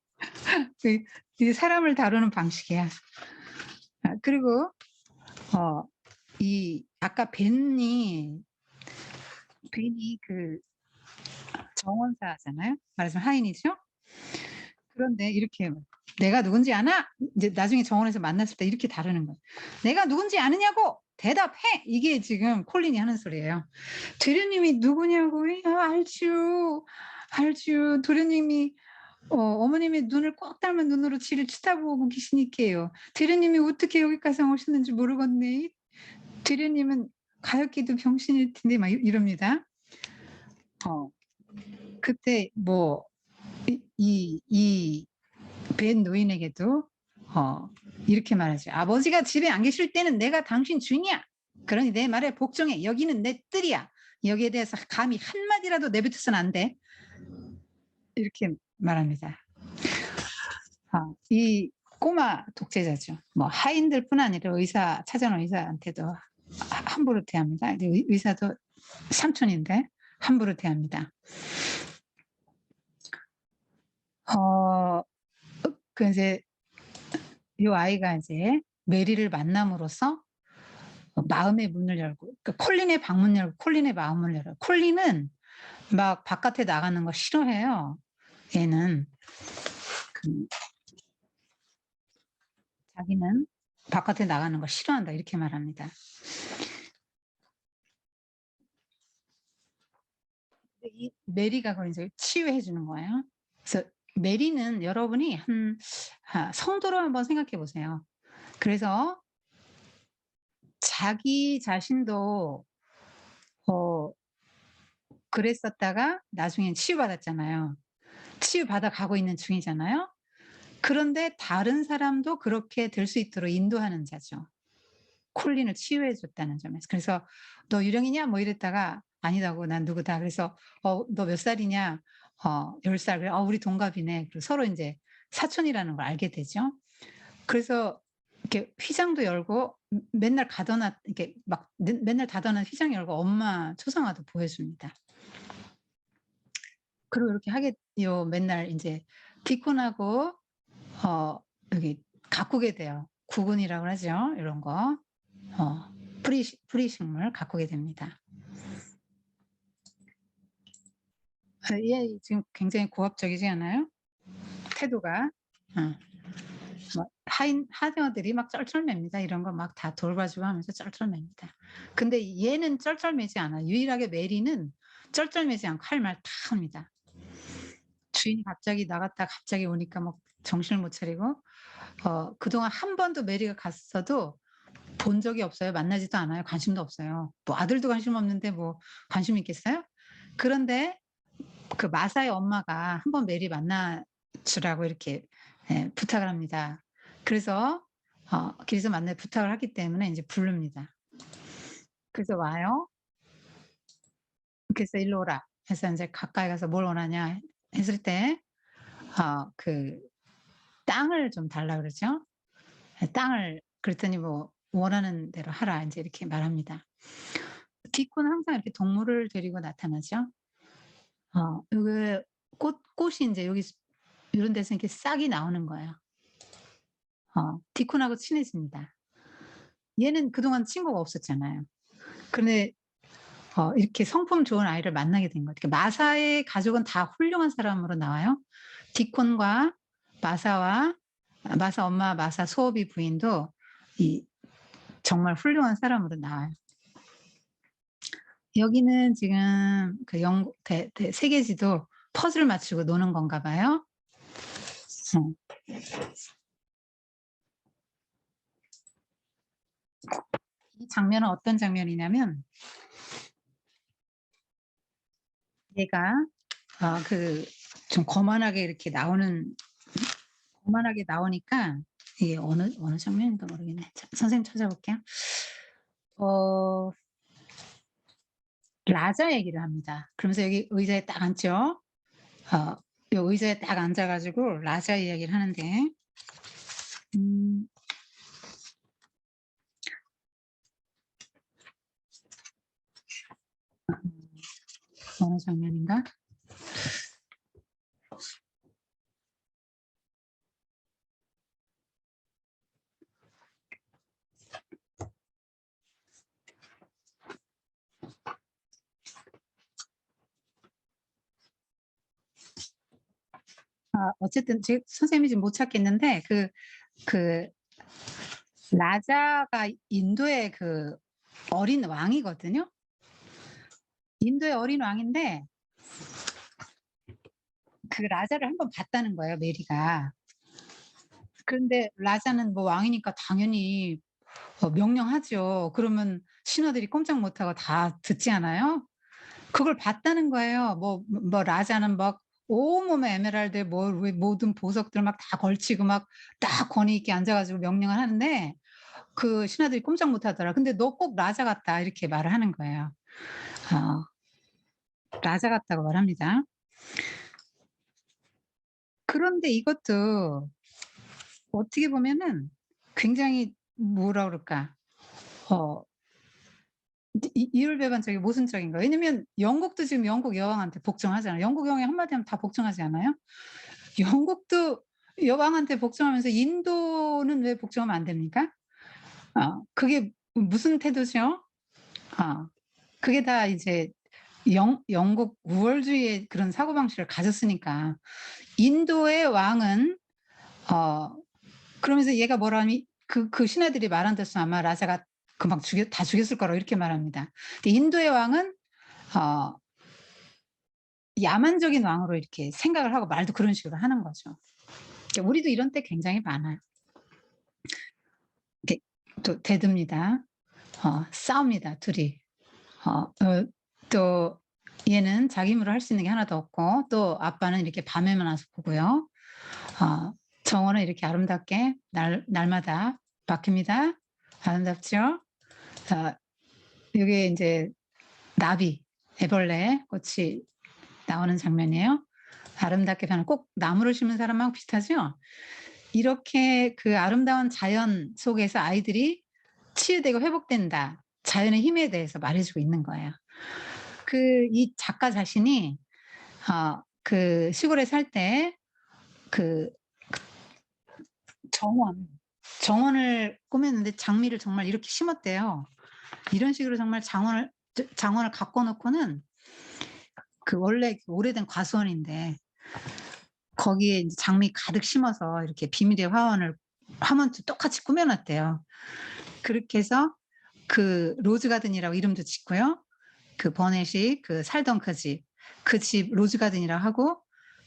그 이게 사람을 다루는 방식이야. 그리고 어 이 아까 벤이 그 정원사잖아요. 말하자면 하인이죠. 그런데 이렇게 "내가 누군지 아나?" 이제 나중에 정원에서 만났을 때 이렇게 다루는 거예요. "내가 누군지 아느냐고! 대답해!" 이게 지금 콜린이 하는 소리예요. "대리님이 누구냐고." 알죠. 알죠. 도련님이 어머님의 눈을 꼭 닮은 눈으로 지를 쳐다보고 계시니까요. "대리님이 어떻게 여기까지 오셨는지 모르겠네. 대리님은 가엾기도 병신일 텐데." 막 이럽니다. 어 그때 뭐 이 벤 노인에게도 어 이렇게 말하죠. "아버지가 집에 안 계실 때는 내가 당신 주인이야. 그러니 내 말에 복종해. 여기는 내 뜰이야. 여기에 대해서 감히 한 마디라도 내뱉어서는 안 돼." 이렇게 말합니다. 이 꼬마 독재자죠. 뭐 하인들뿐 아니라 찾아온 의사한테도 함부로 대합니다. 이제 의사도 삼촌인데 함부로 대합니다. 어 그 이제 요 아이가 이제 메리를 만남으로써 마음의 문을 열고 그러니까 콜린의 방문 열고 콜린의 마음을 열어요. 콜린은 막 바깥에 나가는 거 싫어해요. 얘는 그 자기는 "바깥에 나가는 거 싫어한다." 이렇게 말합니다. 근데 이 메리가 그걸 인제 치유해 주는 거예요. 그래서 메리는 여러분이 성도로 한번 생각해 보세요. 그래서 자기 자신도 그랬었다가 나중엔 치유받았잖아요. 치유받아 가고 있는 중이잖아요. 그런데 다른 사람도 그렇게 될 수 있도록 인도하는 자죠. 콜린을 치유해 줬다는 점에서. 그래서 "너 유령이냐?" 뭐 이랬다가 "아니라고. 난 누구다." 그래서 너 몇 살이냐?" 10 살." 그래 우리 동갑이네." 그리고 서로 인제 사촌이라는 걸 알게 되죠. 그래서 이렇게 휘장도 열고 맨날 가둬 놨 이렇게 막 맨날 닫아 놓은 휘장 열고 엄마 초상화도 보여줍니다. 그리고 이렇게 하게요. 맨날 인제 디콘하고 여기 가꾸게 돼요. 구근이라고 하죠. 요런 거. 프리식물 가꾸게 됩니다. 얘 지금 굉장히 고압적이지 않아요? 태도가. 어. 뭐 하녀들이 막 쩔쩔맵니다. 이런 거 막 다 돌봐주고 하면서 쩔쩔맵니다. 근데 얘는 쩔쩔매지 않아요. 유일하게 메리는 쩔쩔매지 않고 할 말 다 합니다. 주인이 갑자기 나갔다 갑자기 오니까 막 정신을 못 차리고 그동안 한 번도 메리가 갔어도 본 적이 없어요. 만나지도 않아요. 관심도 없어요. 뭐 아들도 관심 없는데 뭐 관심 있겠어요? 그런데 그 마사의 엄마가 한번 메리 만나 주라고 이렇게 부탁을 합니다. 그래서 길에서 만나 부탁을 하기 때문에 인제 부릅니다. 그래서 와요. 그래서 "일로 오라." 해서 인제 가까이 가서 "뭘 원하냐?" 했을 때 그 땅을 좀 달라 그러죠. 땅을 그랬더니 뭐 "원하는 대로 하라." 인제 이렇게 말합니다. 디코는 항상 이렇게 동물을 데리고 나타나죠. 요게 꽃이 인제 여기 요런 데서 이렇게 싹이 나오는 거예요. 디콘하고 친해집니다. 얘는 그동안 친구가 없었잖아요. 근데 이렇게 성품 좋은 아이를 만나게 된 거예요. 그러니까 마사의 가족은 다 훌륭한 사람으로 나와요. 디콘과 마사와 마사 엄마, 마사 소오비 부인도 이 정말 훌륭한 사람으로 나와요. 여기는 지금 그 영국 세계 지도 퍼즐 맞추고 노는 건가 봐요. 어. 이 장면은 어떤 장면이냐면 얘가 그 좀 거만하게 이렇게 거만하게 나오니까 이게 어느 장면인가 모르겠네. 선생님 찾아볼게요. 어 라자 얘기를 합니다. 그러면서 여기 의자에 딱 앉죠. 어 요 의자에 딱 앉아 가지고 라자 이야기를 하는데 음 어느 장면인가? 어쨌든 선생님이 지금 못 찾겠는데 그 라자가 인도의 그 어린 왕이거든요. 인도의 어린 왕인데 그 라자를 한번 봤다는 거예요, 메리가. 그런데 라자는 뭐 왕이니까 당연히 명령하죠. 그러면 신하들이 꼼짝 못하고 다 듣지 않아요? 그걸 봤다는 거예요. 뭐 라자는 막 온몸에 에메랄드에 뭐 왜 모든 보석들 막 다 걸치고 막 딱 권위 있게 앉아 가지고 명령을 하는데 그 신하들이 꼼짝 못 하더라. 근데 "너 꼭 라자 같다." 이렇게 말을 하는 거예요. 어 라자 같다고 말합니다. 그런데 이것도 어떻게 보면은 굉장히 뭐라 그럴까? 어 이율배반적이고 모순적인 거예요. 왜냐면 영국도 지금 영국 여왕한테 복종하잖아요. 영국 여왕이 한마디 하면 다 복종하지 않아요? 영국도 여왕한테 복종하면서 인도는 왜 복종하면 안 됩니까? 그게 무슨 태도죠? 어 그게 다 이제 영국 우월주의의 그런 사고방식을 가졌으니까. 인도의 왕은 어 그러면서 얘가 뭐라 하니 그 신하들이 말한 대로 아마 라자가 금방 다 죽였을 거라고 이렇게 말합니다. 근데 인도의 왕은 어 야만적인 왕으로 이렇게 생각을 하고 말도 그런 식으로 하는 거죠. 그러니까 우리도 이런 때 굉장히 많아요. 이렇게 또 대듭니다. 싸웁니다, 둘이. 또 얘는 자기 힘으로 할 수 있는 게 하나도 없고 또 아빠는 이렇게 밤에만 와서 보고요. 정원은 이렇게 아름답게 날마다 바뀝니다. 아름답죠? 요게 인제 나비, 애벌레 꽃이 나오는 장면이에요. 아름답게 변한 꼭 나무를 심은 사람하고 비슷하죠? 이렇게 그 아름다운 자연 속에서 아이들이 치유되고 회복된다. 자연의 힘에 대해서 말해 주고 있는 거예요. 이 작가 자신이 그 시골에 살 때 그 정원을 꾸몄는데 장미를 정말 이렇게 심었대요. 이런 식으로 정말 장원을 가꿔 놓고는 원래 오래된 과수원인데 거기에 인제 장미 가득 심어서 이렇게 비밀의 화원도 똑같이 꾸며 놨대요. 그렇게 해서 그 로즈 가든이라고 이름도 짓고요. 그 버넷이 살던 그 집 로즈 가든이라고 하고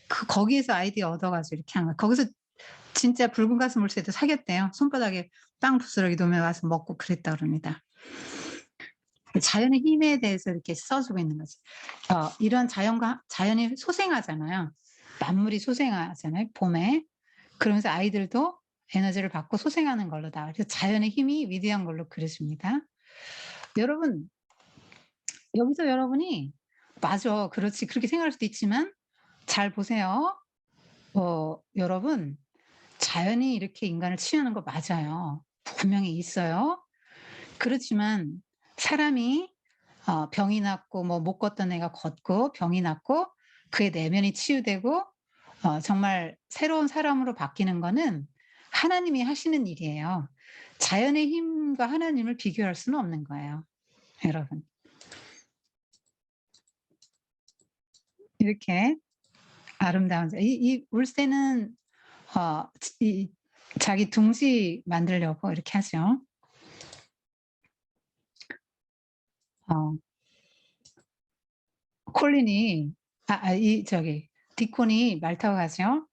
거기에서 아이디어 얻어 가지고 이렇게 한 거예요. 거기서 진짜 붉은 가슴 물새도 사귀었대요. 손바닥에 빵 부스러기 놓으며 와서 먹고 그랬다 그럽니다. 자연의 힘에 대해서 이렇게 써 주고 있는 거지. 이런 자연이 소생하잖아요. 만물이 소생하잖아요, 봄에. 그러면서 아이들도 에너지를 받고 소생하는 걸로다. 그래서 자연의 힘이 위대한 걸로 그려집니다. 여러분, 여기서 여러분이 '맞아. 그렇지.' 그렇게 생각할 수도 있지만 잘 보세요. 여러분, 자연이 이렇게 인간을 치유하는 거 맞아요. 분명히 있어요. 그렇지만 사람이 병이 낫고 뭐 못 걷던 애가 걷고 병이 낫고 그의 내면이 치유되고 정말 새로운 사람으로 바뀌는 거는 하나님이 하시는 일이에요. 자연의 힘과 하나님을 비교할 수는 없는 거예요, 여러분. 이렇게 아름다운 이 울새는 이 자기 둥지 만들려고 이렇게 하죠. 어 콜린이 이 저기 디콘이 말 타고 가죠.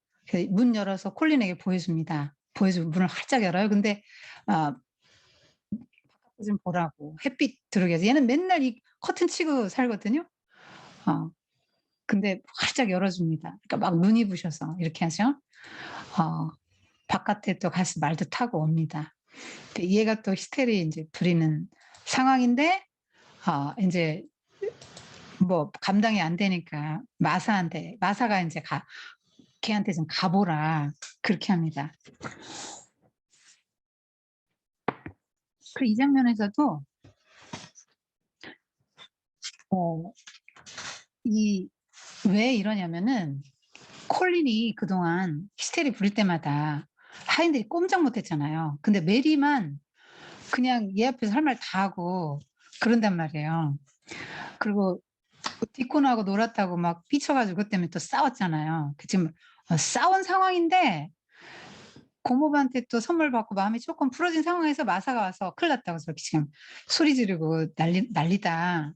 문 열어서 콜린에게 보여줍니다. 보여주고 문을 활짝 열어요. 근데 아 바깥을 좀 보라고 햇빛 들어오게 해서 얘는 맨날 이 커튼 치고 살거든요. 어 근데 활짝 열어 줍니다. 그러니까 막 눈이 부셔서 이렇게 하죠. 어 바깥에 또 가서 말도 타고 옵니다. 근데 얘가 또 히스테리 인제 부리는 상황인데 인제 뭐 감당이 안 되니까 마사가 인제 걔한테 좀 가 보라 그렇게 합니다. 이 장면에서도 어 이 왜 이러냐면은 콜린이 그동안 히스테리 부릴 때마다 하인들이 꼼짝 못 했잖아요. 근데 메리만 그냥 얘 앞에서 할 말 다 하고 그런단 말이에요. 그리고 디콘하고 놀았다고 막 삐쳐 가지고 그것 때문에 또 싸웠잖아요. 지금 싸운 상황인데 고모부한테 또 선물 받고 마음이 쪼끔 풀어진 상황에서 마사가 와서 "큰일 났다."고 저렇게 지금 소리 지르고 난리다."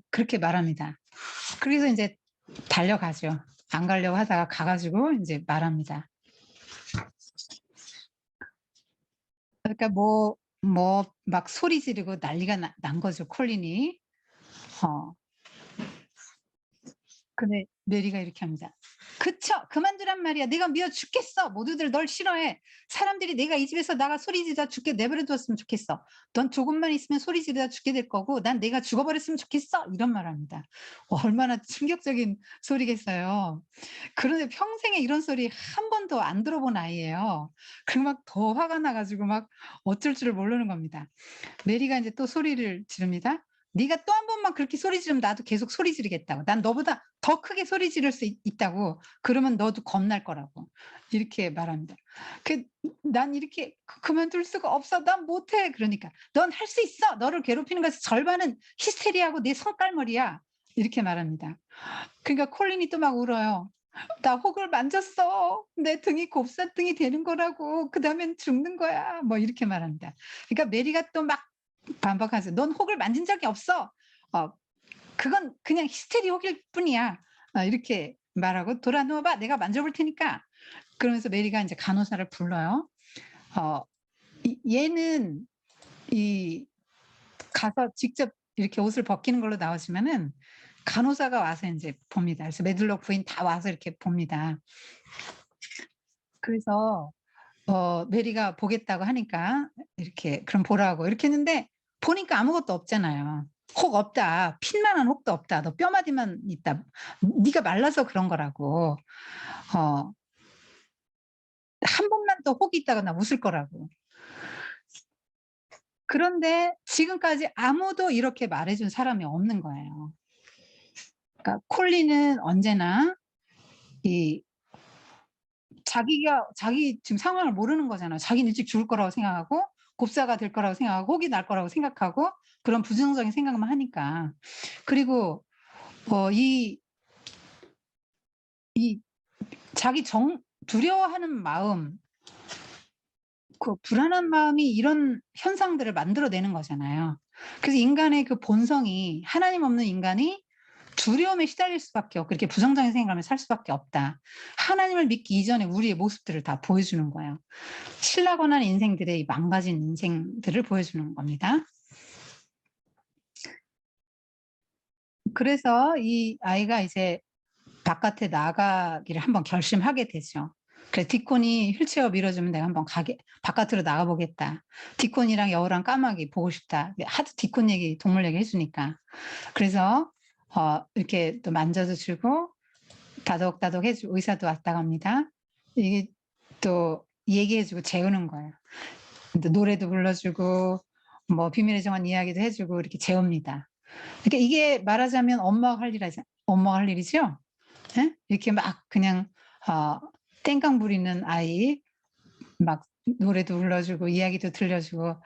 그렇게 말합니다. 그래서 인제 달려가죠. 안 가려고 하다가 가 가지고 인제 말합니다. 그러니까 막 소리 지르고 난리가 난 거죠, 콜린이. 어 근데 메리가 이렇게 합니다. "그쳐. 그만두란 말이야. 내가 미워 죽겠어. 모두들 널 싫어해. 사람들이 내가 이 집에서 나가 소리 지르다 죽게 내버려 두었으면 좋겠어. 넌 조금만 있으면 소리 지르다 죽게 될 거고 난 내가 죽어버렸으면 좋겠어." 이런 말을 합니다. 얼마나 충격적인 소리겠어요. 그런데 평생에 이런 소리 한 번도 안 들어본 아이예요. 그리고 막 더 화가 나 가지고 막 어쩔 줄을 모르는 겁니다. 메리가 인제 또 소리를 지릅니다. "네가 또 한 번만 그렇게 소리 지르면 나도 계속 소리 지르겠다고. 난 너보다 더 크게 소리 지를 수 있다고. 그러면 너도 겁날 거라고." 이렇게 말합니다. 그 "난 이렇게 그만둘 수가 없어. 난 못해." 그러니까 "넌 할 수 있어. 너를 괴롭히는 것의 절반은 히스테리하고 네 성깔머리야." 이렇게 말합니다. 그러니까 콜린이 또 막 울어요. "나 혹을 만졌어. 내 등이 곱살등이 되는 거라고. 그다음엔 죽는 거야." 뭐 이렇게 말합니다. 그러니까 메리가 또 막 반박하죠. "넌 혹을 만진 적이 없어. 어 그건 그냥 히스테리 혹일 뿐이야." 이렇게 말하고 "돌아 누워 봐. 내가 만져볼 테니까." 그러면서 메리가 인제 간호사를 불러요. 어 얘는 이 가서 직접 이렇게 옷을 벗기는 걸로 나오시면은 간호사가 와서 인제 봅니다. 그래서 메들록 부인 다 와서 이렇게 봅니다. 그래서 메리가 보겠다고 하니까 이렇게 "그럼 보라고." 이렇게 했는데 보니까 아무것도 없잖아요. "혹 없다. 핀만한 혹도 없다. 너 뼈마디만 있다. 네가 말라서 그런 거라고. 어 한 번만 더 혹이 있다가 나 웃을 거라고." 그런데 지금까지 아무도 이렇게 말해 준 사람이 없는 거예요. 그러니까 콜린은 언제나 이 자기 지금 상황을 모르는 거잖아요. 자기는 일찍 죽을 거라고 생각하고 곱사가 될 거라고 생각하고 혹이 날 거라고 생각하고 그런 부정적인 생각만 하니까. 그리고 이 자기 두려워하는 마음, 그 불안한 마음이 이런 현상들을 만들어 내는 거잖아요. 그래서 인간의 그 본성이 하나님 없는 인간이 두려움에 시달릴 수밖에 없고 이렇게 부정적인 생각하며 살 수밖에 없다. 하나님을 믿기 이전에 우리의 모습들을 다 보여주는 거예요. 신라곤한 인생들의 이 망가진 인생들을 보여주는 겁니다. 그래서 이 아이가 이제 바깥에 나가기를 한번 결심하게 되죠. 그래서 디콘이 휠체어 밀어주면 내가 한번 바깥으로 나가 보겠다. 디콘이랑 여우랑 까마귀 보고 싶다. 하도 디콘 얘기, 동물 얘기 해주니까. 그래서 이렇게 또 만져도 주고 다독다독 해주고 의사도 왔다 갑니다. 이게 또 얘기해 주고 재우는 거예요. 노래도 불러주고 뭐 비밀의 정원 이야기도 해주고 이렇게 재웁니다. 그러니까 이게 말하자면 엄마가 할 일이죠. 예? 이렇게 막 그냥 땡깡 부리는 아이, 막 노래도 불러주고 이야기도 들려주고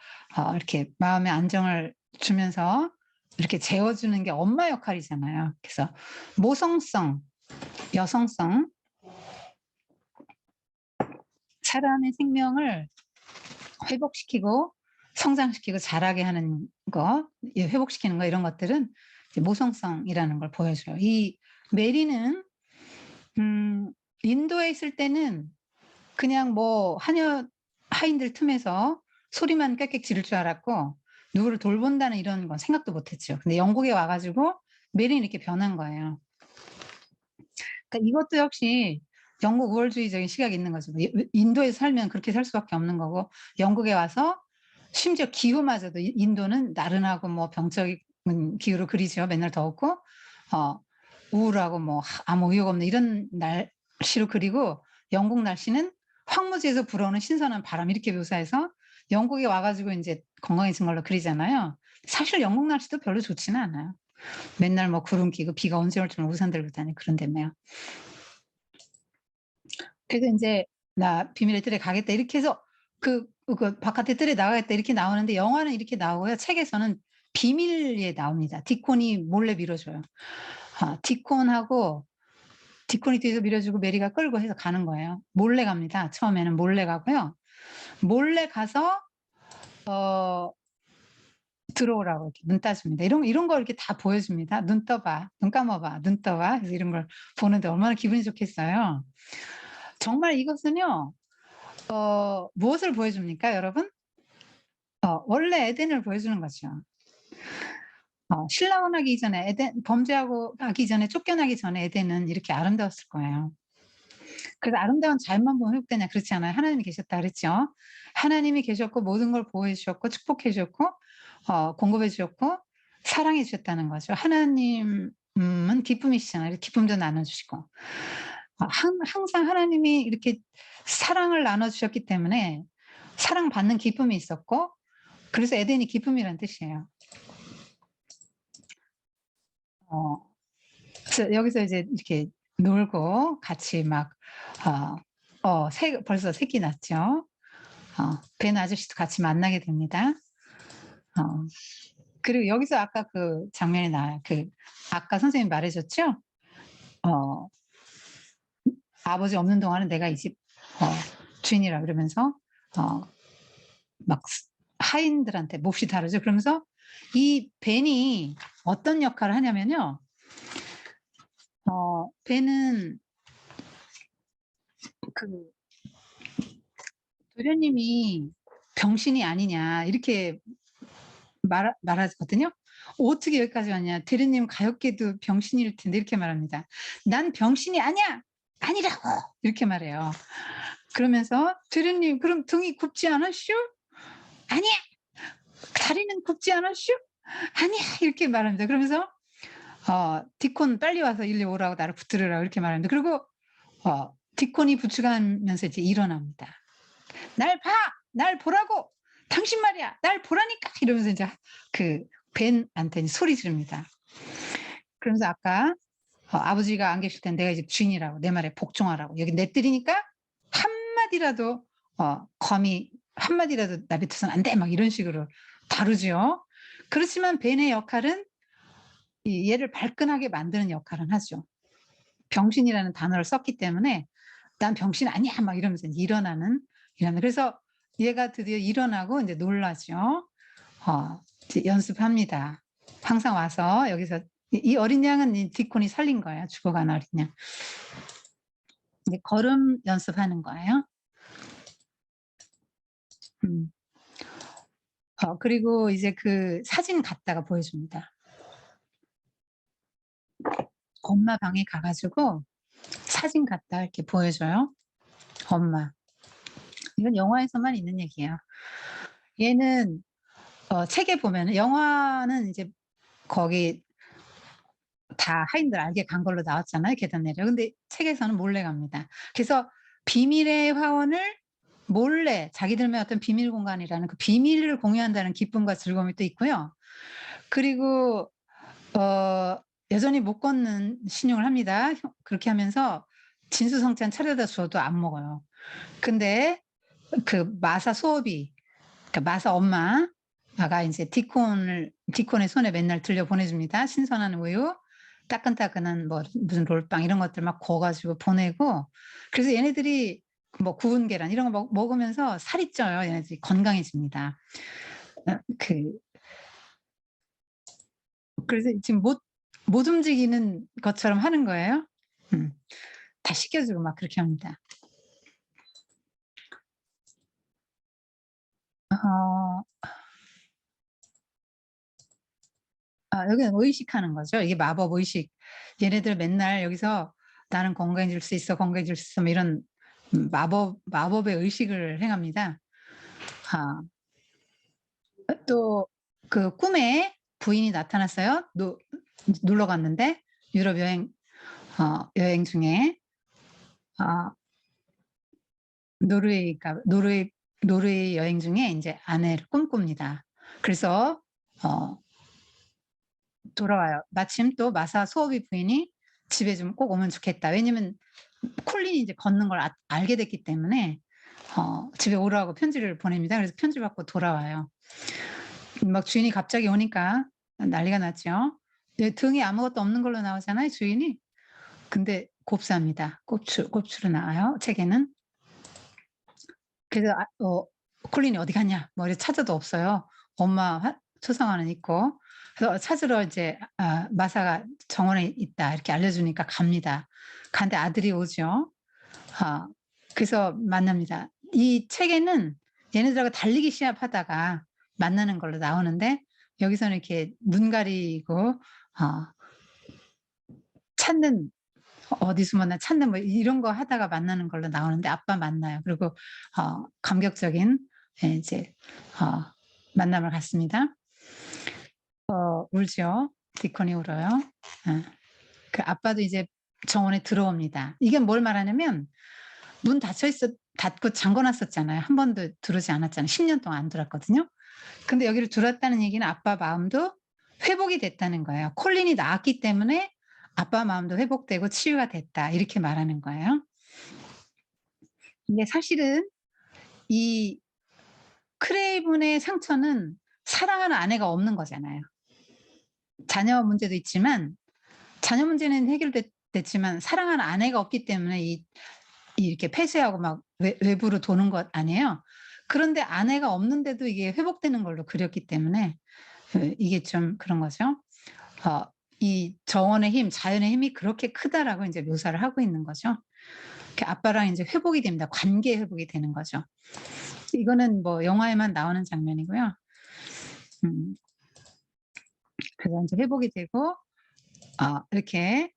이렇게 마음의 안정을 주면서 이렇게 재워주는 게 엄마 역할이잖아요. 그래서 모성성, 여성성, 사람의 생명을 회복시키고 성장시키고 자라게 하는 거, 회복시키는 거 이런 것들은 이제 모성성이라는 걸 보여줘요. 이 메리는 인도에 있을 때는 그냥 뭐 하녀 하인들 틈에서 소리만 꽥꽥 지를 줄 알았고 누구를 돌본다는 이런 건 생각도 못 했죠. 근데 영국에 와 가지고 메리는 이렇게 변한 거예요. 그러니까 이것도 역시 영국 우월주의적인 시각이 있는 거죠. 인도에 살면 그렇게 살 수밖에 없는 거고 영국에 와서 심지어 기후마저도 인도는 나른하고 뭐 병적인 기후로 그리죠. 맨날 덥고 우울하고 뭐 아무 의욕 없는 이런 날씨로 그리고 영국 날씨는 황무지에서 불어오는 신선한 바람 이렇게 묘사해서 영국에 와 가지고 인제 건강해진 걸로 그리잖아요. 사실 영국 날씨도 별로 좋지는 않아요. 맨날 뭐 구름 끼고 비가 언제 올지 모르고 우산 들고 다니고 그런다며요. 그래서 인제 "나 비밀의 뜰에 가겠다." 이렇게 해서 바깥에 뜰에 나가겠다 이렇게 나오는데 영화는 이렇게 나오고요. 책에서는 비밀리에 나옵니다. 디콘이 몰래 밀어줘요. 디콘이 뒤에서 밀어주고 메리가 끌고 해서 가는 거예요. 몰래 갑니다. 처음에는 몰래 가고요. 몰래 가서 어 들어오라고 이렇게 문 따줍니다. 이런 걸 이렇게 다 보여줍니다. "눈 떠 봐. 눈 감아 봐. 눈 떠 봐." 그래서 이런 걸 보는데 얼마나 기분이 좋겠어요. 정말 이것은요. 무엇을 보여줍니까 여러분? 원래 에덴을 보여주는 거죠. 신라원하기 전에 범죄하고 하기 전에 쫓겨나기 전에 에덴은 이렇게 아름다웠을 거예요. 그래서 아름다운 자연만 보면 회복되냐 그렇지 않아요. 하나님이 계셨다 그랬죠. 하나님이 계셨고 모든 걸 보호해 주셨고 축복해 주셨고 공급해 주셨고 사랑해 주셨다는 거죠. 하나님은 기쁨이시잖아요. 기쁨도 나눠 주시고. 항상 하나님이 이렇게 사랑을 나눠 주셨기 때문에 사랑받는 기쁨이 있었고 그래서 에덴이 기쁨이라는 뜻이에요. 어 그래서 여기서 이제 이렇게 놀고 같이 막 벌써 새끼 낳죠. 벤 아저씨도 같이 만나게 됩니다. 어 그리고 여기서 아까 그 장면이 나와요. 아까 선생님이 말해 줬죠? 어 "아버지 없는 동안은 내가 이 집 주인이라." 그러면서 어 막 하인들한테 몹시 다르죠. 그러면서 이 벤이 어떤 역할을 하냐면요. 벤은 그 도련님이 "병신이 아니냐." 이렇게 말하거든요. "어떻게 여기까지 왔냐. 대리님 가엾게도 병신일 텐데." 이렇게 말합니다. "난 병신이 아니야. 아니라고." 이렇게 말해요. 그러면서 "대리님 그럼 등이 굽지 않았쇼?" "아니야." "다리는 굽지 않았쇼?" "아니야." 이렇게 말합니다. 그러면서 디콘 빨리 와서 일리 오라고 나를 붙들으라고 이렇게 말합니다. 그리고 디콘이 부축하면서 이제 일어납니다. "날 봐! 날 보라고! 당신 말이야! 날 보라니까!" 이러면서 이제 그 벤한테 소리 지릅니다. 그러면서 아까 아버지가 안 계실 땐 내가 이제 주인이라고 내 말에 복종하라고 여기 내 뜰이니까 한마디라도 감히 한마디라도 나비쳐서는 안 돼 막 이런 식으로 다루지요. 그렇지만 벤의 역할은 얘를 발끈하게 만드는 역할은 하죠. 병신이라는 단어를 썼기 때문에 "난 병신 아니야." 막 이러면서 일어나는. 그래서 얘가 드디어 일어나고 인제 놀라죠. 이제 연습합니다. 항상 와서 여기서 이 어린 양은 이 디콘이 살린 거예요, 죽어간 어린 양. 이제 걸음 연습하는 거예요. 음. 그리고 이제 그 사진 갖다가 보여줍니다. 엄마 방에 가 가지고 사진 갖다 이렇게 보여줘요. 엄마. 이건 영화에서만 있는 얘기예요. 얘는 책에 보면은 영화는 이제 거기 다 하인들 알게 간 걸로 나왔잖아요, 계단 내려. 근데 책에서는 몰래 갑니다. 그래서 비밀의 화원을 몰래 자기들만의 어떤 비밀 공간이라는 그 비밀을 공유한다는 기쁨과 즐거움이 또 있고요. 그리고 어 여전히 못 걷는 신용을 합니다. 그렇게 하면서 진수성찬 차려다 줘도 안 먹어요. 근데 그 마사 소업이 그러니까 마사 엄마가 인제 디콘의 손에 맨날 들려 보내줍니다. 신선한 우유, 따끈따끈한 뭐 무슨 롤빵 이런 것들 막 구워 가지고 보내고 그래서 얘네들이 뭐 구운 계란 이런 거 먹으면서 살이 쪄요. 얘네들이 건강해집니다. 그 그래서 지금 못 움직이는 것처럼 하는 거예요. 음. 다 시켜 주고 막 그렇게 합니다. 어 여기는 의식하는 거죠. 이게 마법 의식. 얘네들 맨날 여기서 "나는 건강해질 수 있어, 건강해질 수 있어." 뭐 이런 마법의 의식을 행합니다. 아 또 그 꿈에 부인이 나타났어요. 놀러 갔는데 유럽 여행 중에 어 노르웨이 여행 중에 인제 아내를 꿈꿉니다. 그래서 어 돌아와요. 마침 또 마사 소어비 부인이 "집에 좀 꼭 오면 좋겠다." 왜냐면 콜린이 이제 걷는 걸 알게 됐기 때문에 집에 오라고 편지를 보냅니다. 그래서 편지 받고 돌아와요. 막 주인이 갑자기 오니까 난리가 났죠. 네, 등에 아무것도 없는 걸로 나오잖아요, 주인이. 근데 곱사입니다. 꼽추로 나와요, 책에는. 그래서 콜린이 "어디 갔냐?" 뭐 이래 찾아도 없어요. 엄마 초상화는 있고. 그래서 찾으러 이제 마사가 "정원에 있다." 이렇게 알려주니까 갑니다. 가는데 아들이 오죠. 아 그래서 만납니다. 이 책에는 얘네들하고 달리기 시합하다가 만나는 걸로 나오는데 여기서는 이렇게 눈 가리고 어 찾는 어디 숨었나 찾는 뭐 이런 거 하다가 만나는 걸로 나오는데 아빠 만나요. 그리고 감격적인 이제 어 만남을 갖습니다. 울죠. 디콘이 울어요. 예. 그 아빠도 이제 정원에 들어옵니다. 이게 뭘 말하냐면 문 닫고 잠궈 놨었잖아요. 한 번도 들어오지 않았잖아요. 10년 동안 안 들어왔거든요. 근데 여기를 들어왔다는 얘기는 아빠 마음도 회복이 됐다는 거예요. 콜린이 나았기 때문에 아빠 마음도 회복되고 치유가 됐다. 이렇게 말하는 거예요. 근데 사실은 이 크레이븐의 상처는 사랑하는 아내가 없는 거잖아요. 자녀 문제도 있지만 자녀 문제는 됐지만 사랑하는 아내가 없기 때문에 이렇게 폐쇄하고 막 외부로 도는 것 아니에요. 그런데 아내가 없는데도 이게 회복되는 걸로 그렸기 때문에 이게 좀 그런 거죠. 어 이 정원의 힘, 자연의 힘이 그렇게 크다라고 인제 묘사를 하고 있는 거죠. 그 아빠랑 인제 회복이 됩니다. 관계 회복이 되는 거죠. 이거는 뭐 영화에만 나오는 장면이고요. 음. 그래서 이제 회복이 되고 이렇게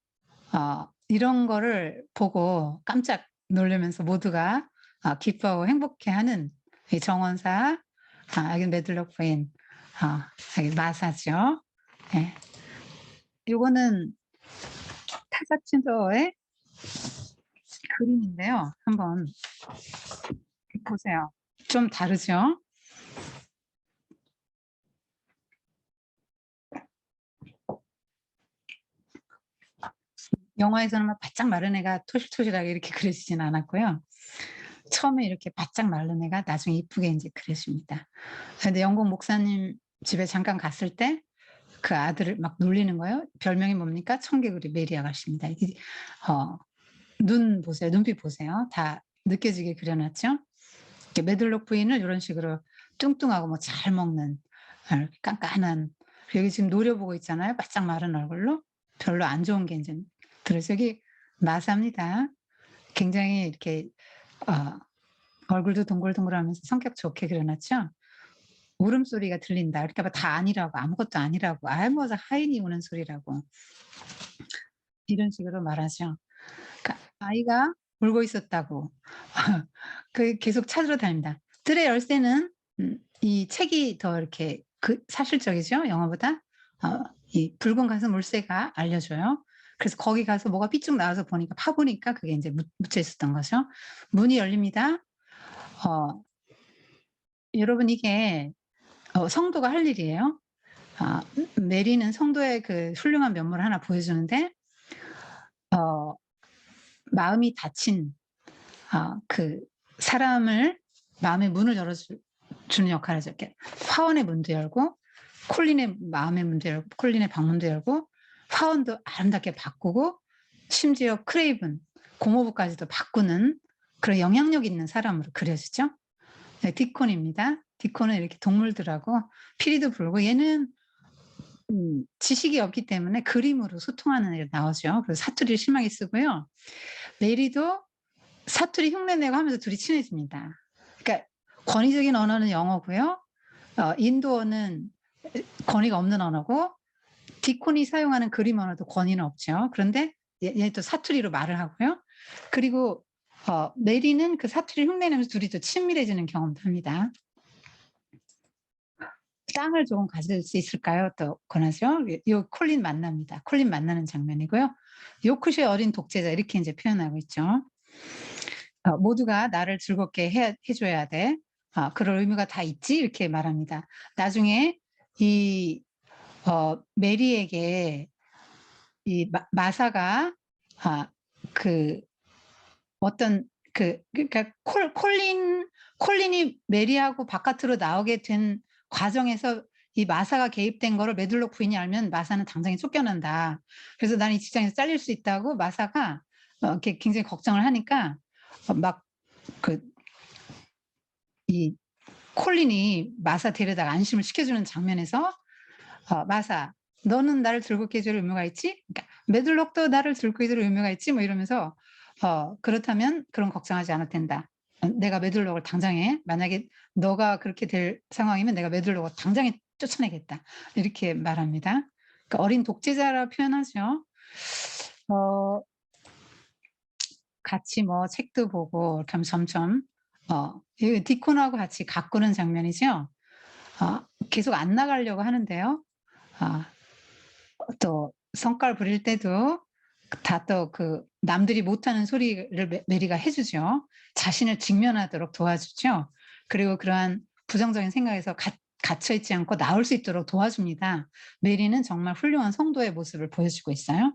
이런 거를 보고 깜짝 놀라면서 모두가 기뻐하고 행복해하는 이 정원사 여기 메들록 부인 여기 마사죠. 예. 요거는 타자친도의 그림인데요. 한번 보세요. 좀 다르죠? 영화에서는 막 바짝 마른 애가 토실토실하게 이렇게 그려지진 않았고요. 처음에 이렇게 바짝 마른 애가 나중에 이쁘게 인제 그려집니다. 근데 영국 목사님 집에 잠깐 갔을 때 그 아들을 막 놀리는 거예요. 별명이 뭡니까? 청개구리 메리 아가씨입니다. 이 눈 보세요. 눈빛 보세요. 다 느껴지게 그려 놨죠? 이렇게 메들록 부인을 요런 식으로 뚱뚱하고 뭐 잘 먹는 이렇게 깐깐한 여기 지금 노려보고 있잖아요, 바짝 마른 얼굴로. 별로 안 좋은 게 인제 그래서 여기 마사입니다. 굉장히 이렇게 어 얼굴도 동글동글하면서 성격 좋게 그려 놨죠? 울음소리가 들린다. 이렇게 봐 다 아니라고 아무것도 아니라고 뭐 하인이 우는 소리라고 이런 식으로 말하죠. 그러니까 아이가 울고 있었다고 계속 찾으러 다닙니다. 뜰의 열쇠는 이 책이 더 이렇게 사실적이죠, 영어보다. 이 붉은 가슴 물새가 알려줘요. 그래서 거기 가서 뭐가 삐쭉 나와서 보니까 파보니까 그게 인제 묻혀 있었던 거죠. 문이 열립니다. 어 여러분 이게 성도가 할 일이에요. 메리는 성도의 그 훌륭한 면모를 하나 보여주는데 어 마음이 닫힌 그 사람을 마음의 문을 주는 역할을 하죠. 이렇게 화원의 문도 열고 콜린의 마음의 문도 열고 콜린의 방문도 열고 화원도 아름답게 바꾸고 심지어 크레이븐 고모부까지도 바꾸는 그런 영향력 있는 사람으로 그려지죠. 네, 디콘입니다. 디콘은 이렇게 동물들하고 피리도 불고 얘는 지식이 없기 때문에 그림으로 소통하는 애가 나오죠. 그래서 사투리를 심하게 쓰고요. 메리도 사투리 흉내내고 하면서 둘이 친해집니다. 그러니까 권위적인 언어는 영어고요. 인도어는 권위가 없는 언어고 디콘이 사용하는 그림 언어도 권위는 없죠. 그런데 얘 또 사투리로 말을 하고요. 그리고 메리는 그 사투리를 흉내내면서 둘이 또 친밀해지는 경험도 합니다. 땅을 조금 가질 수 있을까요? 또 권하죠. 요 콜린 만납니다. 콜린 만나는 장면이고요. 요크셔 어린 독재자 이렇게 인제 표현하고 있죠. 모두가 나를 즐겁게 해 줘야 돼. 그럴 의무가 다 있지 이렇게 말합니다. 나중에 이 메리에게 이 마사가 그 어떤 그러니까 콜린이 메리하고 바깥으로 나오게 된 과정에서 이 마사가 개입된 거를 메들록 부인이 알면 마사는 당장에 쫓겨난다. 그래서 "나는 이 직장에서 잘릴 수 있다."고 마사가 이렇게 굉장히 걱정을 하니까 막 그 이 콜린이 마사 데려다가 안심을 시켜주는 장면에서 "마사 너는 나를 즐겁게 해 줄 의무가 있지? 그러니까 메들록도 나를 즐겁게 해 줄 의무가 있지?" 뭐 이러면서 "그렇다면 그런 걱정하지 않아도 된다. 내가 메들록을 당장에 만약에 너가 그렇게 될 상황이면 내가 메들록을 당장에 쫓아내겠다." 이렇게 말합니다. 그러니까 어린 독재자라 표현하죠. 어 같이 뭐 책도 보고 이렇게 하면 점점 이 디콘하고 같이 가꾸는 장면이죠. 계속 안 나가려고 하는데요. 아 또 성깔 부릴 때도 다 또 남들이 못하는 소리를 메리가 해 주죠. 자신을 직면하도록 도와주죠. 그리고 그러한 부정적인 생각에서 갇혀 있지 않고 나올 수 있도록 도와줍니다. 메리는 정말 훌륭한 성도의 모습을 보여주고 있어요.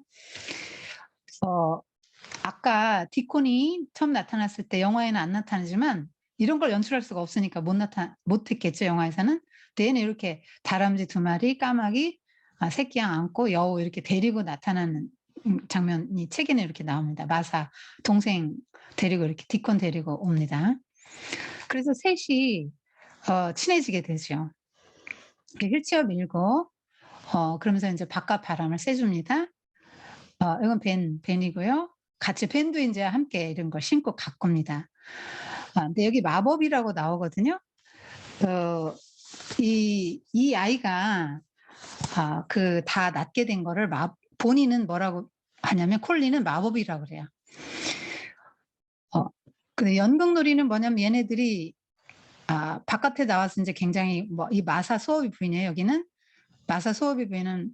어 아까 디콘이 처음 나타났을 때 영화에는 안 나타나지만 이런 걸 연출할 수가 없으니까 못 했겠죠, 영화에서는. 근데 얘는 이렇게 다람쥐 2마리, 까마귀, 새끼양 안고 여우 이렇게 데리고 나타나는 장면이 책에는 이렇게 나옵니다. 마사 동생 데리고 이렇게 디콘 데리고 옵니다. 그래서 셋이 친해지게 되죠. 이렇게 휠체어 밀고 그러면서 인제 바깥 바람을 쐬 줍니다. 이건 벤이고요. 같이 벤도 인제 함께 이런 걸 신고 가꿉니다. 근데 여기 마법이라고 나오거든요. 이 아이가 그 다 낫게 된 거를 본인은 뭐라고 하냐면 콜린은 마법이라고 그래요. 근데 연극놀이는 뭐냐면 얘네들이 바깥에 나와서 이제 굉장히 이 마사 수호비 부인이에요. 여기는 마사 수호비 부인은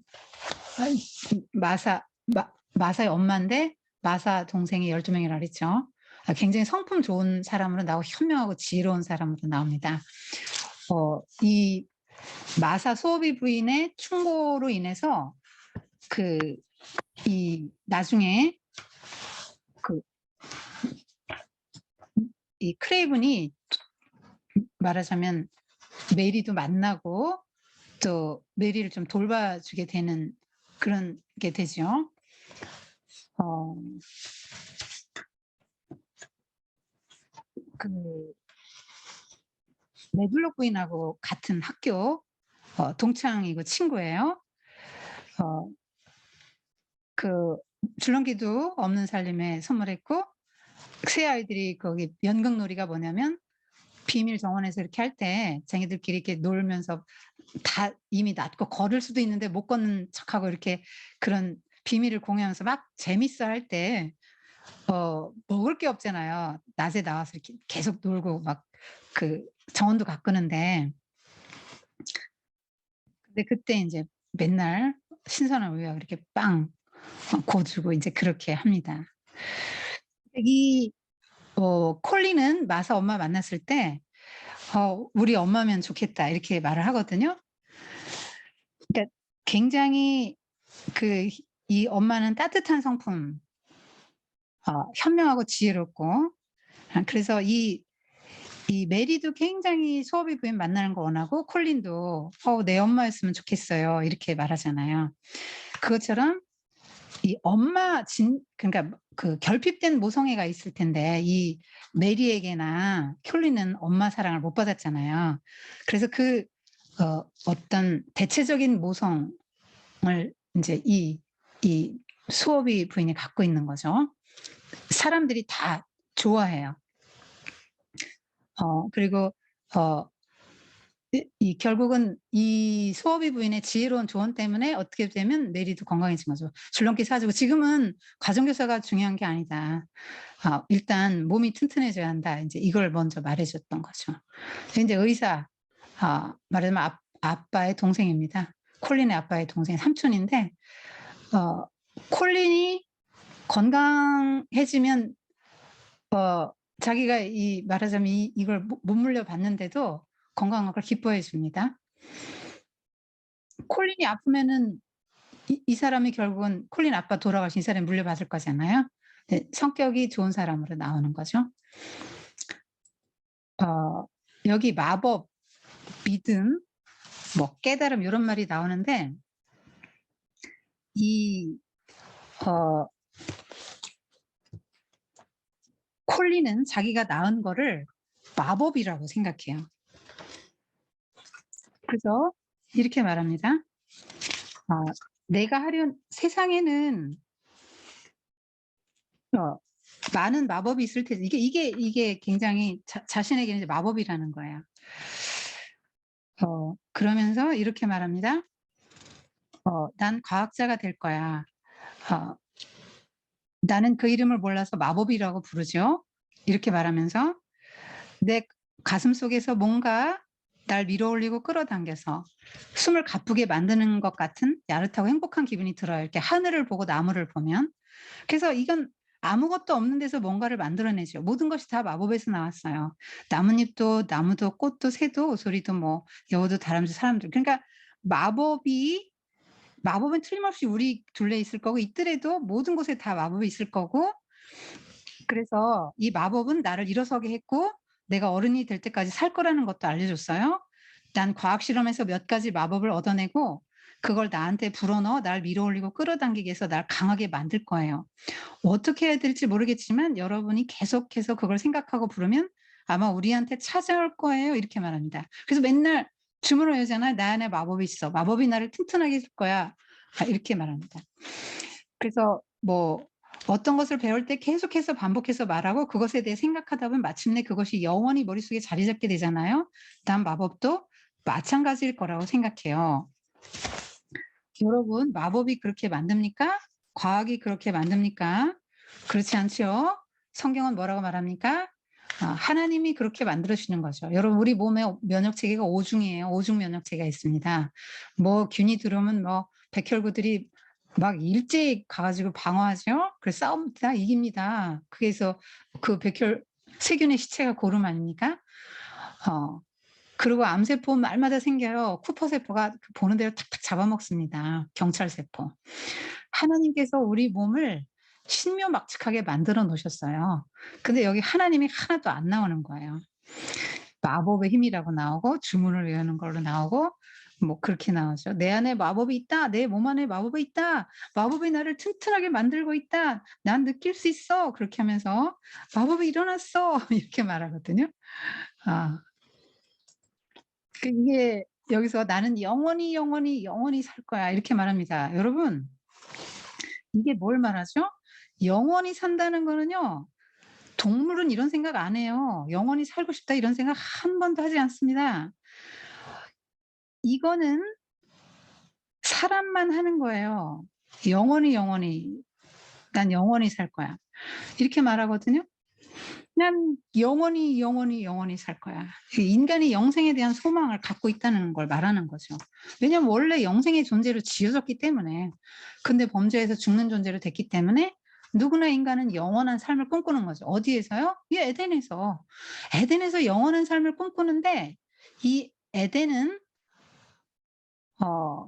마사의 엄마인데 마사 동생이 12명이라 그랬죠. 굉장히 성품 좋은 사람으로 나오고 현명하고 지혜로운 사람으로 나옵니다. 이 마사 수호비 부인의 충고로 인해서 나중에 이 크레이븐이 말하자면 메리도 만나고 또 메리를 좀 돌봐주게 되는 그런 게 되죠. 메둘록 부인하고 같은 학교 동창이고 친구예요. 줄넘기도 없는 살림에 선물했고 새 아이들이 거기 연극놀이가 뭐냐면 비밀 정원에서 이렇게 할 때 쟁이들끼리 이렇게 놀면서 다 이미 낫고 걸을 수도 있는데 못 걷는 척하고 이렇게 그런 비밀을 공유하면서 막 재밌어 할 때 먹을 게 없잖아요. 낮에 나와서 이렇게 계속 놀고 막 정원도 가꾸는데 근데 그때 이제 맨날 신선한 우유와 이렇게 빵 구워주고 이제 그렇게 합니다. 이 콜린은 마사 엄마 만났을 때 우리 엄마면 좋겠다 이렇게 말을 하거든요. 그러니까 굉장히 이 엄마는 따뜻한 성품, 현명하고 지혜롭고 그래서 이 메리도 굉장히 수호비 부인 만나는 거 원하고 콜린도 내 엄마였으면 좋겠어요 이렇게 말하잖아요. 그것처럼 이 엄마 그러니까 결핍된 모성애가 있을 텐데 이 메리에게나 콜린은 엄마 사랑을 못 받았잖아요. 그래서 어떤 대체적인 모성을 이제 이 수호비 부인이 갖고 있는 거죠. 사람들이 다 좋아해요. 그리고 결국은 이 수호비 부인의 지혜로운 조언 때문에 어떻게 되면 메리도 건강해진 거죠. 줄넘기 사주고 지금은 가정교사가 중요한 게 아니다. 일단 몸이 튼튼해져야 한다. 이제 이걸 먼저 말해줬던 거죠. 이제 의사, 말하자면 아빠의 동생입니다. 콜린의 아빠의 동생, 삼촌인데 콜린이 건강해지면 자기가 말하자면 이걸 못 물려받는데도 건강한 걸 기뻐해 줍니다. 콜린이 아프면은 이 사람이 결국은 콜린 아빠 돌아가신 이 사람이 물려받을 거잖아요. 네, 성격이 좋은 사람으로 나오는 거죠. 여기 마법, 믿음, 깨달음 이런 말이 나오는데 콜린은 자기가 낳은 거를 마법이라고 생각해요. 그래서 이렇게 말합니다. 내가 세상에는 많은 마법이 있을 텐데 이게 굉장히 자신에게는 이제 마법이라는 거예요. 그러면서 이렇게 말합니다. 난 과학자가 될 거야. 나는 그 이름을 몰라서 마법이라고 부르죠. 이렇게 말하면서 내 가슴 속에서 뭔가 날 밀어올리고 끌어당겨서 숨을 가쁘게 만드는 것 같은 야릇하고 행복한 기분이 들어요. 이렇게 하늘을 보고 나무를 보면. 그래서 이건 아무것도 없는 데서 뭔가를 만들어내죠. 모든 것이 다 마법에서 나왔어요. 나뭇잎도 나무도 꽃도 새도 오소리도 여우도 다람쥐 사람들. 그러니까 마법은 틀림없이 우리 둘레 있을 거고 있더라도 모든 곳에 다 마법이 있을 거고 그래서 이 마법은 나를 일어서게 했고 내가 어른이 될 때까지 살 거라는 것도 알려줬어요. 난 과학 실험에서 몇 가지 마법을 얻어내고 그걸 나한테 불어넣어 날 밀어올리고 끌어당기게 해서 날 강하게 만들 거예요. 어떻게 해야 될지 모르겠지만 여러분이 계속해서 그걸 생각하고 부르면 아마 우리한테 찾아올 거예요. 이렇게 말합니다. 그래서 맨날 주문을 하잖아요. 나 안에 마법이 있어. 마법이 나를 튼튼하게 해줄 거야. 이렇게 말합니다. 그래서 어떤 것을 배울 때 계속해서 반복해서 말하고 그것에 대해 생각하다 보면 마침내 그것이 영원히 머릿속에 자리 잡게 되잖아요. 다음 마법도 마찬가지일 거라고 생각해요. 여러분 마법이 그렇게 만듭니까? 과학이 그렇게 만듭니까? 그렇지 않죠? 성경은 뭐라고 말합니까? 하나님이 그렇게 만들어주시는 거죠. 여러분 우리 몸에 면역 체계가 오중이에요. 오중 면역 체계가 있습니다. 뭐 균이 들어오면 뭐 백혈구들이 막 일제히 가가지고 방어하죠. 그래서 싸웁니다. 이깁니다. 그래서 그 세균의 시체가 고름 아닙니까? 그리고 암세포 날마다 생겨요. 쿠퍼세포가 보는 대로 탁탁 잡아먹습니다. 경찰세포. 하나님께서 우리 몸을 신묘막측하게 만들어 놓으셨어요. 근데 여기 하나님이 하나도 안 나오는 거예요. 마법의 힘이라고 나오고 주문을 외우는 걸로 나오고 뭐 그렇게 나오죠. "내 안에 마법이 있다. 내 몸 안에 마법이 있다. 마법이 나를 튼튼하게 만들고 있다. 난 느낄 수 있어." 그렇게 하면서 "마법이 일어났어." 이렇게 말하거든요. 아. 이게 여기서 "나는 영원히, 영원히, 영원히 살 거야." 이렇게 말합니다. 여러분 이게 뭘 말하죠? 영원히 산다는 거는요. 동물은 이런 생각 안 해요. '영원히 살고 싶다.' 이런 생각 한 번도 하지 않습니다. 이거는 사람만 하는 거예요. "영원히, 영원히. 난 영원히 살 거야." 이렇게 말하거든요. "난 영원히, 영원히, 영원히 살 거야." 인간이 영생에 대한 소망을 갖고 있다는 걸 말하는 거죠. 왜냐하면 원래 영생의 존재로 지어졌기 때문에. 근데 범죄에서 죽는 존재로 됐기 때문에 누구나 인간은 영원한 삶을 꿈꾸는 거죠. 어디에서요? 이 에덴에서. 에덴에서 영원한 삶을 꿈꾸는데 이 에덴은 어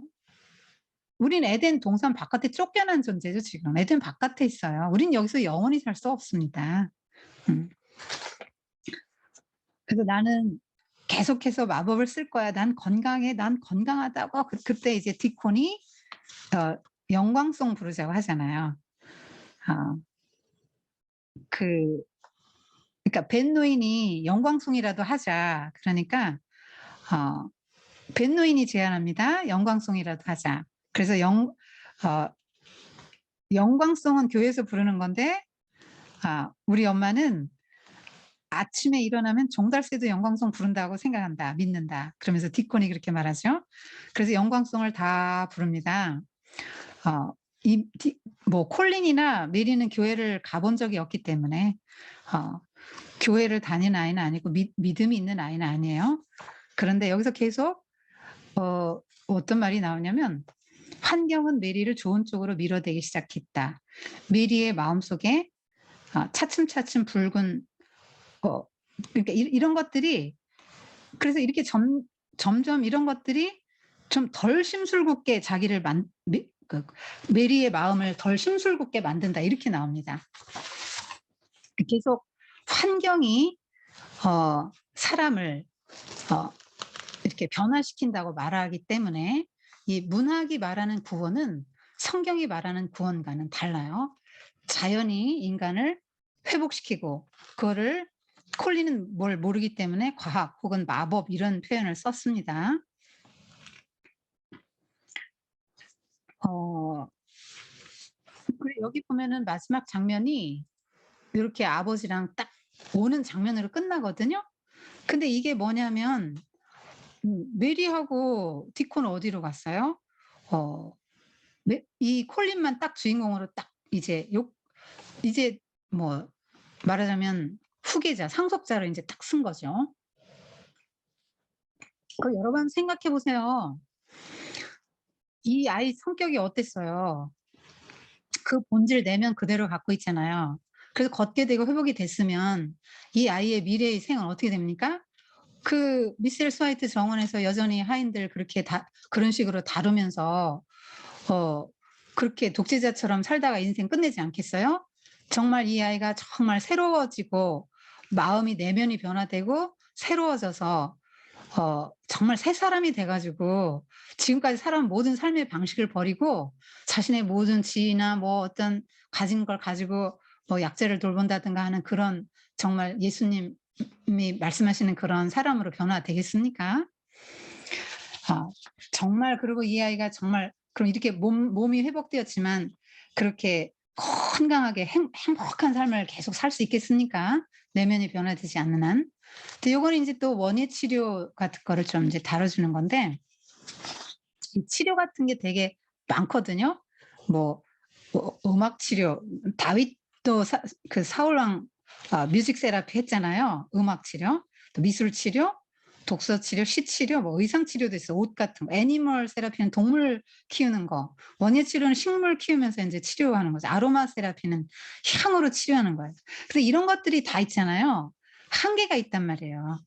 우린 에덴 동산 바깥에 쫓겨난 존재죠 지금. 에덴 바깥에 있어요. 우린 여기서 영원히 살 수 없습니다. 음. 그래서 "나는 계속해서 마법을 쓸 거야. 난 건강해. 난 건강하다고." 그때 이제 디콘이 영광송 부르자고 하잖아요. 어 그 그러니까 벤노인이 "영광송이라도 하자." 그러니까 어 벤노인이 제안합니다. "영광송이라도 하자." 그래서 어 영광송은 교회에서 부르는 건데 우리 엄마는 "아침에 일어나면 종달새도 영광송 부른다고 생각한다. 믿는다." 그러면서 디콘이 그렇게 말하죠. 그래서 영광송을 다 부릅니다. 어 이 디 뭐 콜린이나 메리는 교회를 가본 적이 없기 때문에 어 교회를 다니는 아이는 아니고 믿음이 있는 아이는 아니에요. 그런데 여기서 계속 어떤 말이 나오냐면 "환경은 메리를 좋은 쪽으로 밀어대기 시작했다." 메리의 마음속에 차츰차츰 붉은 어 그러니까 이런 것들이 그래서 이렇게 점점 이런 것들이 좀 덜 심술궂게 자기를 메리의 마음을 덜 심술궂게 만든다 이렇게 나옵니다. 계속 환경이 사람을 어 이렇게 변화시킨다고 말하기 때문에 이 문학이 말하는 구원은 성경이 말하는 구원과는 달라요. 자연이 인간을 회복시키고 그거를 콜린은 뭘 모르기 때문에 과학 혹은 마법 이런 표현을 썼습니다. 어 그리고 여기 보면은 마지막 장면이 요렇게 아버지랑 딱 오는 장면으로 끝나거든요. 근데 이게 뭐냐면 메리하고 디코는 어디로 갔어요? 어 이 콜린만 딱 주인공으로 딱 이제 뭐 말하자면 후계자, 상속자로 인제 딱 쓴 거죠. 여러분 생각해 보세요. 이 아이 성격이 어땠어요? 그 본질 내면 그대로 갖고 있잖아요. 그래서 걷게 되고 회복이 됐으면 이 아이의 미래의 생은 어떻게 됩니까? 미셀 스와이트 정원에서 여전히 하인들 그렇게 그런 식으로 다루면서 어 그렇게 독재자처럼 살다가 인생 끝내지 않겠어요? 정말 이 아이가 정말 새로워지고 마음이 내면이 변화되고 새로워져서 정말 새 사람이 돼 가지고 지금까지 살아온 모든 삶의 방식을 버리고 자신의 모든 지위나 뭐 어떤 가진 걸 가지고 뭐 약자를 돌본다든가 하는 그런 정말 예수님이 말씀하시는 그런 사람으로 변화되겠습니까? 아 정말 그리고 이 아이가 정말 그럼 이렇게 몸이 회복되었지만 그렇게 건강하게 행복한 삶을 계속 살 수 있겠습니까? 내면이 변화되지 않는 한. 근데 요거는 인제 또 원예 치료 같은 거를 좀 이제 다뤄 주는 건데 이 치료 같은 게 되게 많거든요. 뭐 음악 치료, 다윗도 그 사울왕 뮤직 세라피 했잖아요. 음악 치료, 또 미술 치료, 독서 치료, 시 치료, 뭐 의상 치료도 있어. 옷 같은 거. 애니멀 세라피는 동물 키우는 거. 원예 치료는 식물 키우면서 이제 치료하는 거죠. 아로마 세라피는 향으로 치료하는 거예요. 그래서 이런 것들이 다 있잖아요. 한계가 있단 말이에요.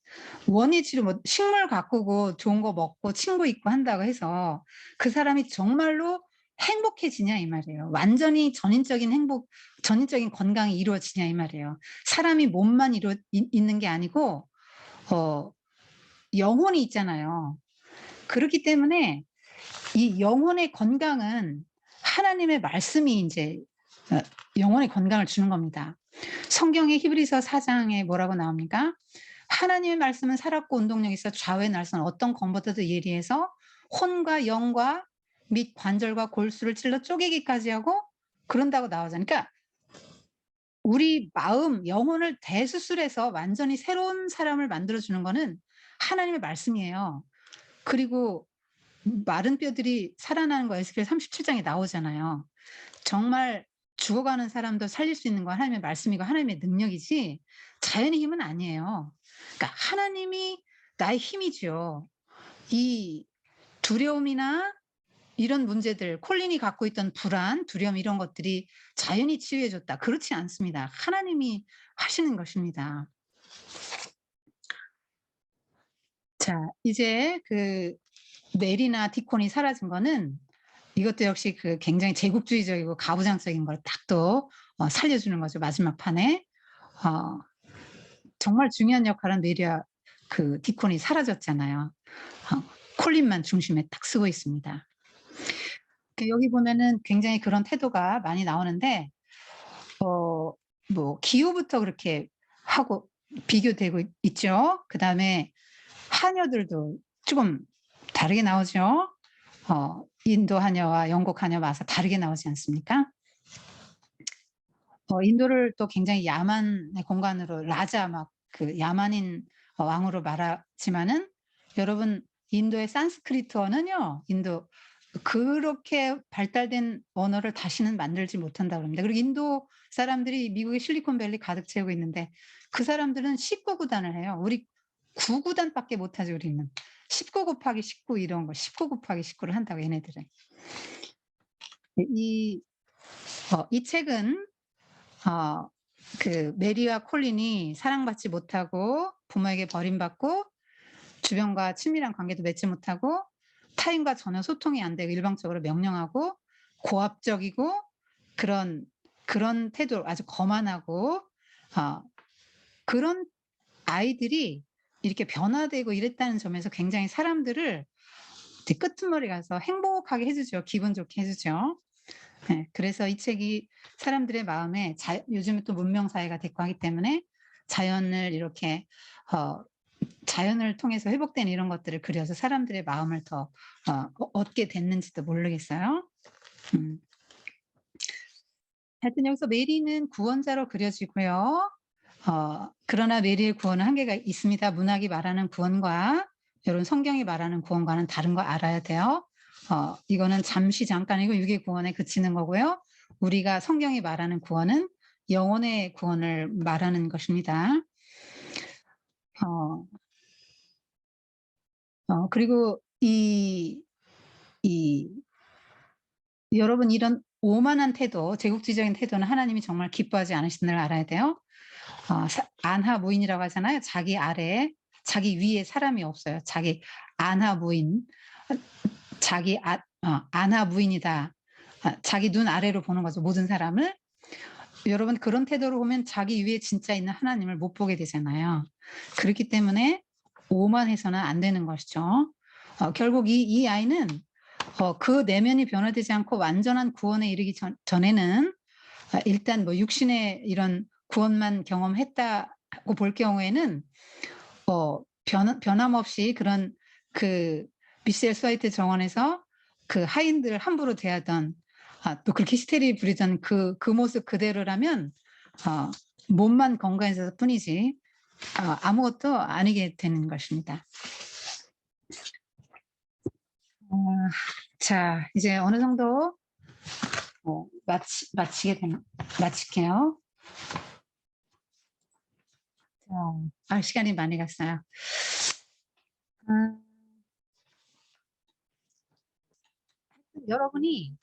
원예 치료, 뭐 식물 가꾸고 좋은 거 먹고 친구 있고 한다고 해서 그 사람이 정말로 행복해지냐 이 말이에요. 완전히 전인적인 행복, 전인적인 건강이 이루어지냐 이 말이에요. 사람이 몸만 있는 게 아니고 영혼이 있잖아요. 그렇기 때문에 이 영혼의 건강은 하나님의 말씀이 이제 영혼의 건강을 주는 겁니다. 성경의 히브리서 4장에 뭐라고 나옵니까? 하나님의 말씀은 살았고 운동력이 있어 좌우의 날선 어떤 검보다도 예리해서 혼과 영과 및 관절과 골수를 찔러 쪼개기까지 하고 그런다고 나오잖아요. 그러니까 우리 마음, 영혼을 대수술해서 완전히 새로운 사람을 만들어주는 거는 하나님의 말씀이에요. 그리고 마른 뼈들이 살아나는 거 에스겔 37장에 나오잖아요. 정말 죽어가는 사람도 살릴 수 있는 건 하나님의 말씀이고 하나님의 능력이지 자연의 힘은 아니에요. 그러니까 하나님이 나의 힘이죠. 이 두려움이나 이런 문제들, 콜린이 갖고 있던 불안, 두려움 이런 것들이 자연이 치유해줬다. 그렇지 않습니다. 하나님이 하시는 것입니다. 자, 이제 그 메리나 디콘이 사라진 거는 이것도 역시 그 굉장히 제국주의적이고 가부장적인 걸 딱 또 살려주는 거죠. 마지막 판에. 정말 중요한 역할은 메리와 그 디콘이 사라졌잖아요. 콜린만 중심에 딱 쓰고 있습니다. 여기 보면은 굉장히 그런 태도가 많이 나오는데 뭐 기후부터 그렇게 하고 비교되고 있죠. 그다음에 하녀들도 조금 다르게 나오죠. 인도 하녀와 영국 하녀 와서 다르게 나오지 않습니까? 인도를 또 굉장히 야만의 공간으로 라자 막 그 야만인 왕으로 말하지만은 여러분 인도의 산스크리트어는요. 인도 그렇게 발달된 언어를 다시는 만들지 못한다고 합니다. 그리고 인도 사람들이 미국의 실리콘밸리 가득 채우고 있는데 그 사람들은 19구단을 해요. 우리 9구단밖에 못하죠. 우리는 19 곱하기 19 이런 거 19 곱하기 19를 한다고 얘네들은. 이 책은 그 메리와 콜린이 사랑받지 못하고 부모에게 버림받고 주변과 친밀한 관계도 맺지 못하고 타인과 전혀 소통이 안 되고 일방적으로 명령하고 고압적이고 그런 태도 아주 거만하고 그런 아이들이 이렇게 변화되고 이랬다는 점에서 굉장히 사람들을 끄트머리 가서 행복하게 해주죠. 기분 좋게 해주죠. 네, 그래서 이 책이 사람들의 마음에 요즘에 또 문명사회가 됐고 하기 때문에 자연을 이렇게 자연을 통해서 회복된 이런 것들을 그려서 사람들의 마음을 더 얻게 됐는지도 모르겠어요. 하여튼 여기서 메리는 구원자로 그려지고요. 그러나 메리의 구원은 한계가 있습니다. 문학이 말하는 구원과 여러분 성경이 말하는 구원과는 다른 거 알아야 돼요. 이거는 잠시 잠깐이고 육의 구원에 그치는 거고요. 우리가 성경이 말하는 구원은 영혼의 구원을 말하는 것입니다. 그리고 여러분 이런 오만한 태도, 제국주의적인 태도는 하나님이 정말 기뻐하지 않으시는 걸 알아야 돼요. 안하무인이라고 하잖아요. 자기 아래에, 자기 위에 사람이 없어요. 자기 안하무인, 자기 안하무인이다. 자기 눈 아래로 보는 거죠. 모든 사람을. 여러분 그런 태도로 보면 자기 위에 진짜 있는 하나님을 못 보게 되잖아요. 그렇기 때문에 오만해서는 안 되는 것이죠. 결국 이 아이는 그 내면이 변화되지 않고 완전한 구원에 이르기 전에는 일단 뭐 육신의 이런 구원만 경험했다고 볼 경우에는 변함없이 그런 그 미셸 스와이트 정원에서 그 하인들을 함부로 대하던 또 그렇게 히스테리 부리던 그 모습 그대로라면 몸만 건강해졌을 뿐이지 아무것도 아니게 되는 것입니다. 자, 이제 어느 정도 마칠게요. 시간이 많이 갔어요. 음, 여러분이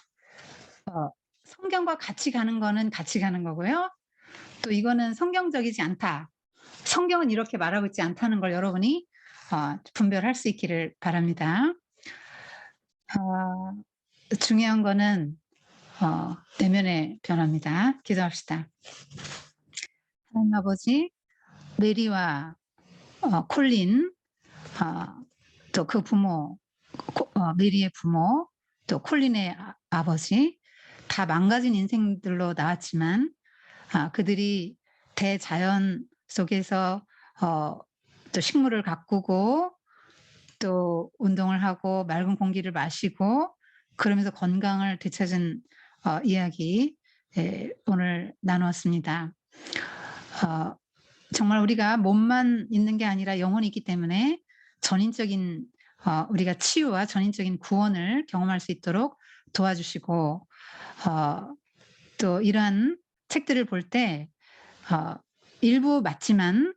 성경과 같이 가는 거는 같이 가는 거고요. 또 이거는 성경적이지 않다. 성경은 이렇게 말하고 있지 않다는 걸 여러분이 분별할 수 있기를 바랍니다. 중요한 거는 내면의 변화입니다. 기도합시다. 하나님 아버지, 메리와 콜린, 또 그 부모, 메리의 부모, 또 콜린의 아버지, 다 망가진 인생들로 나왔지만 그들이 대자연 속에서 또 식물을 가꾸고 또 운동을 하고 맑은 공기를 마시고 그러면서 건강을 되찾은 이야기 오늘 나누었습니다. 정말 우리가 몸만 있는 게 아니라 영혼이 있기 때문에 전인적인 우리가 치유와 전인적인 구원을 경험할 수 있도록 도와주시고 또 이러한 책들을 볼 때 일부 맞지만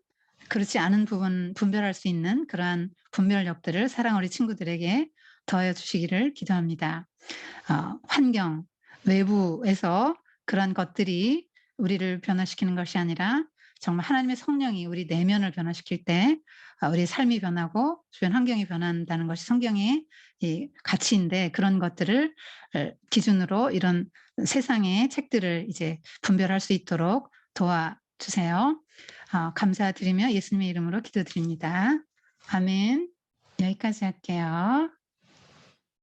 그렇지 않은 부분 분별할 수 있는 그러한 분별력들을 사랑 우리 친구들에게 더해 주시기를 기도합니다. 환경, 외부에서 그런 것들이 우리를 변화시키는 것이 아니라 정말 하나님의 성령이 우리 내면을 변화시킬 때 우리의 삶이 변하고 주변 환경이 변한다는 것이 성경의 이 가치인데 그런 것들을 기준으로 이런 세상의 책들을 이제 분별할 수 있도록 도와주세요. 감사드리며 예수님의 이름으로 기도드립니다. 아멘. 여기까지 할게요.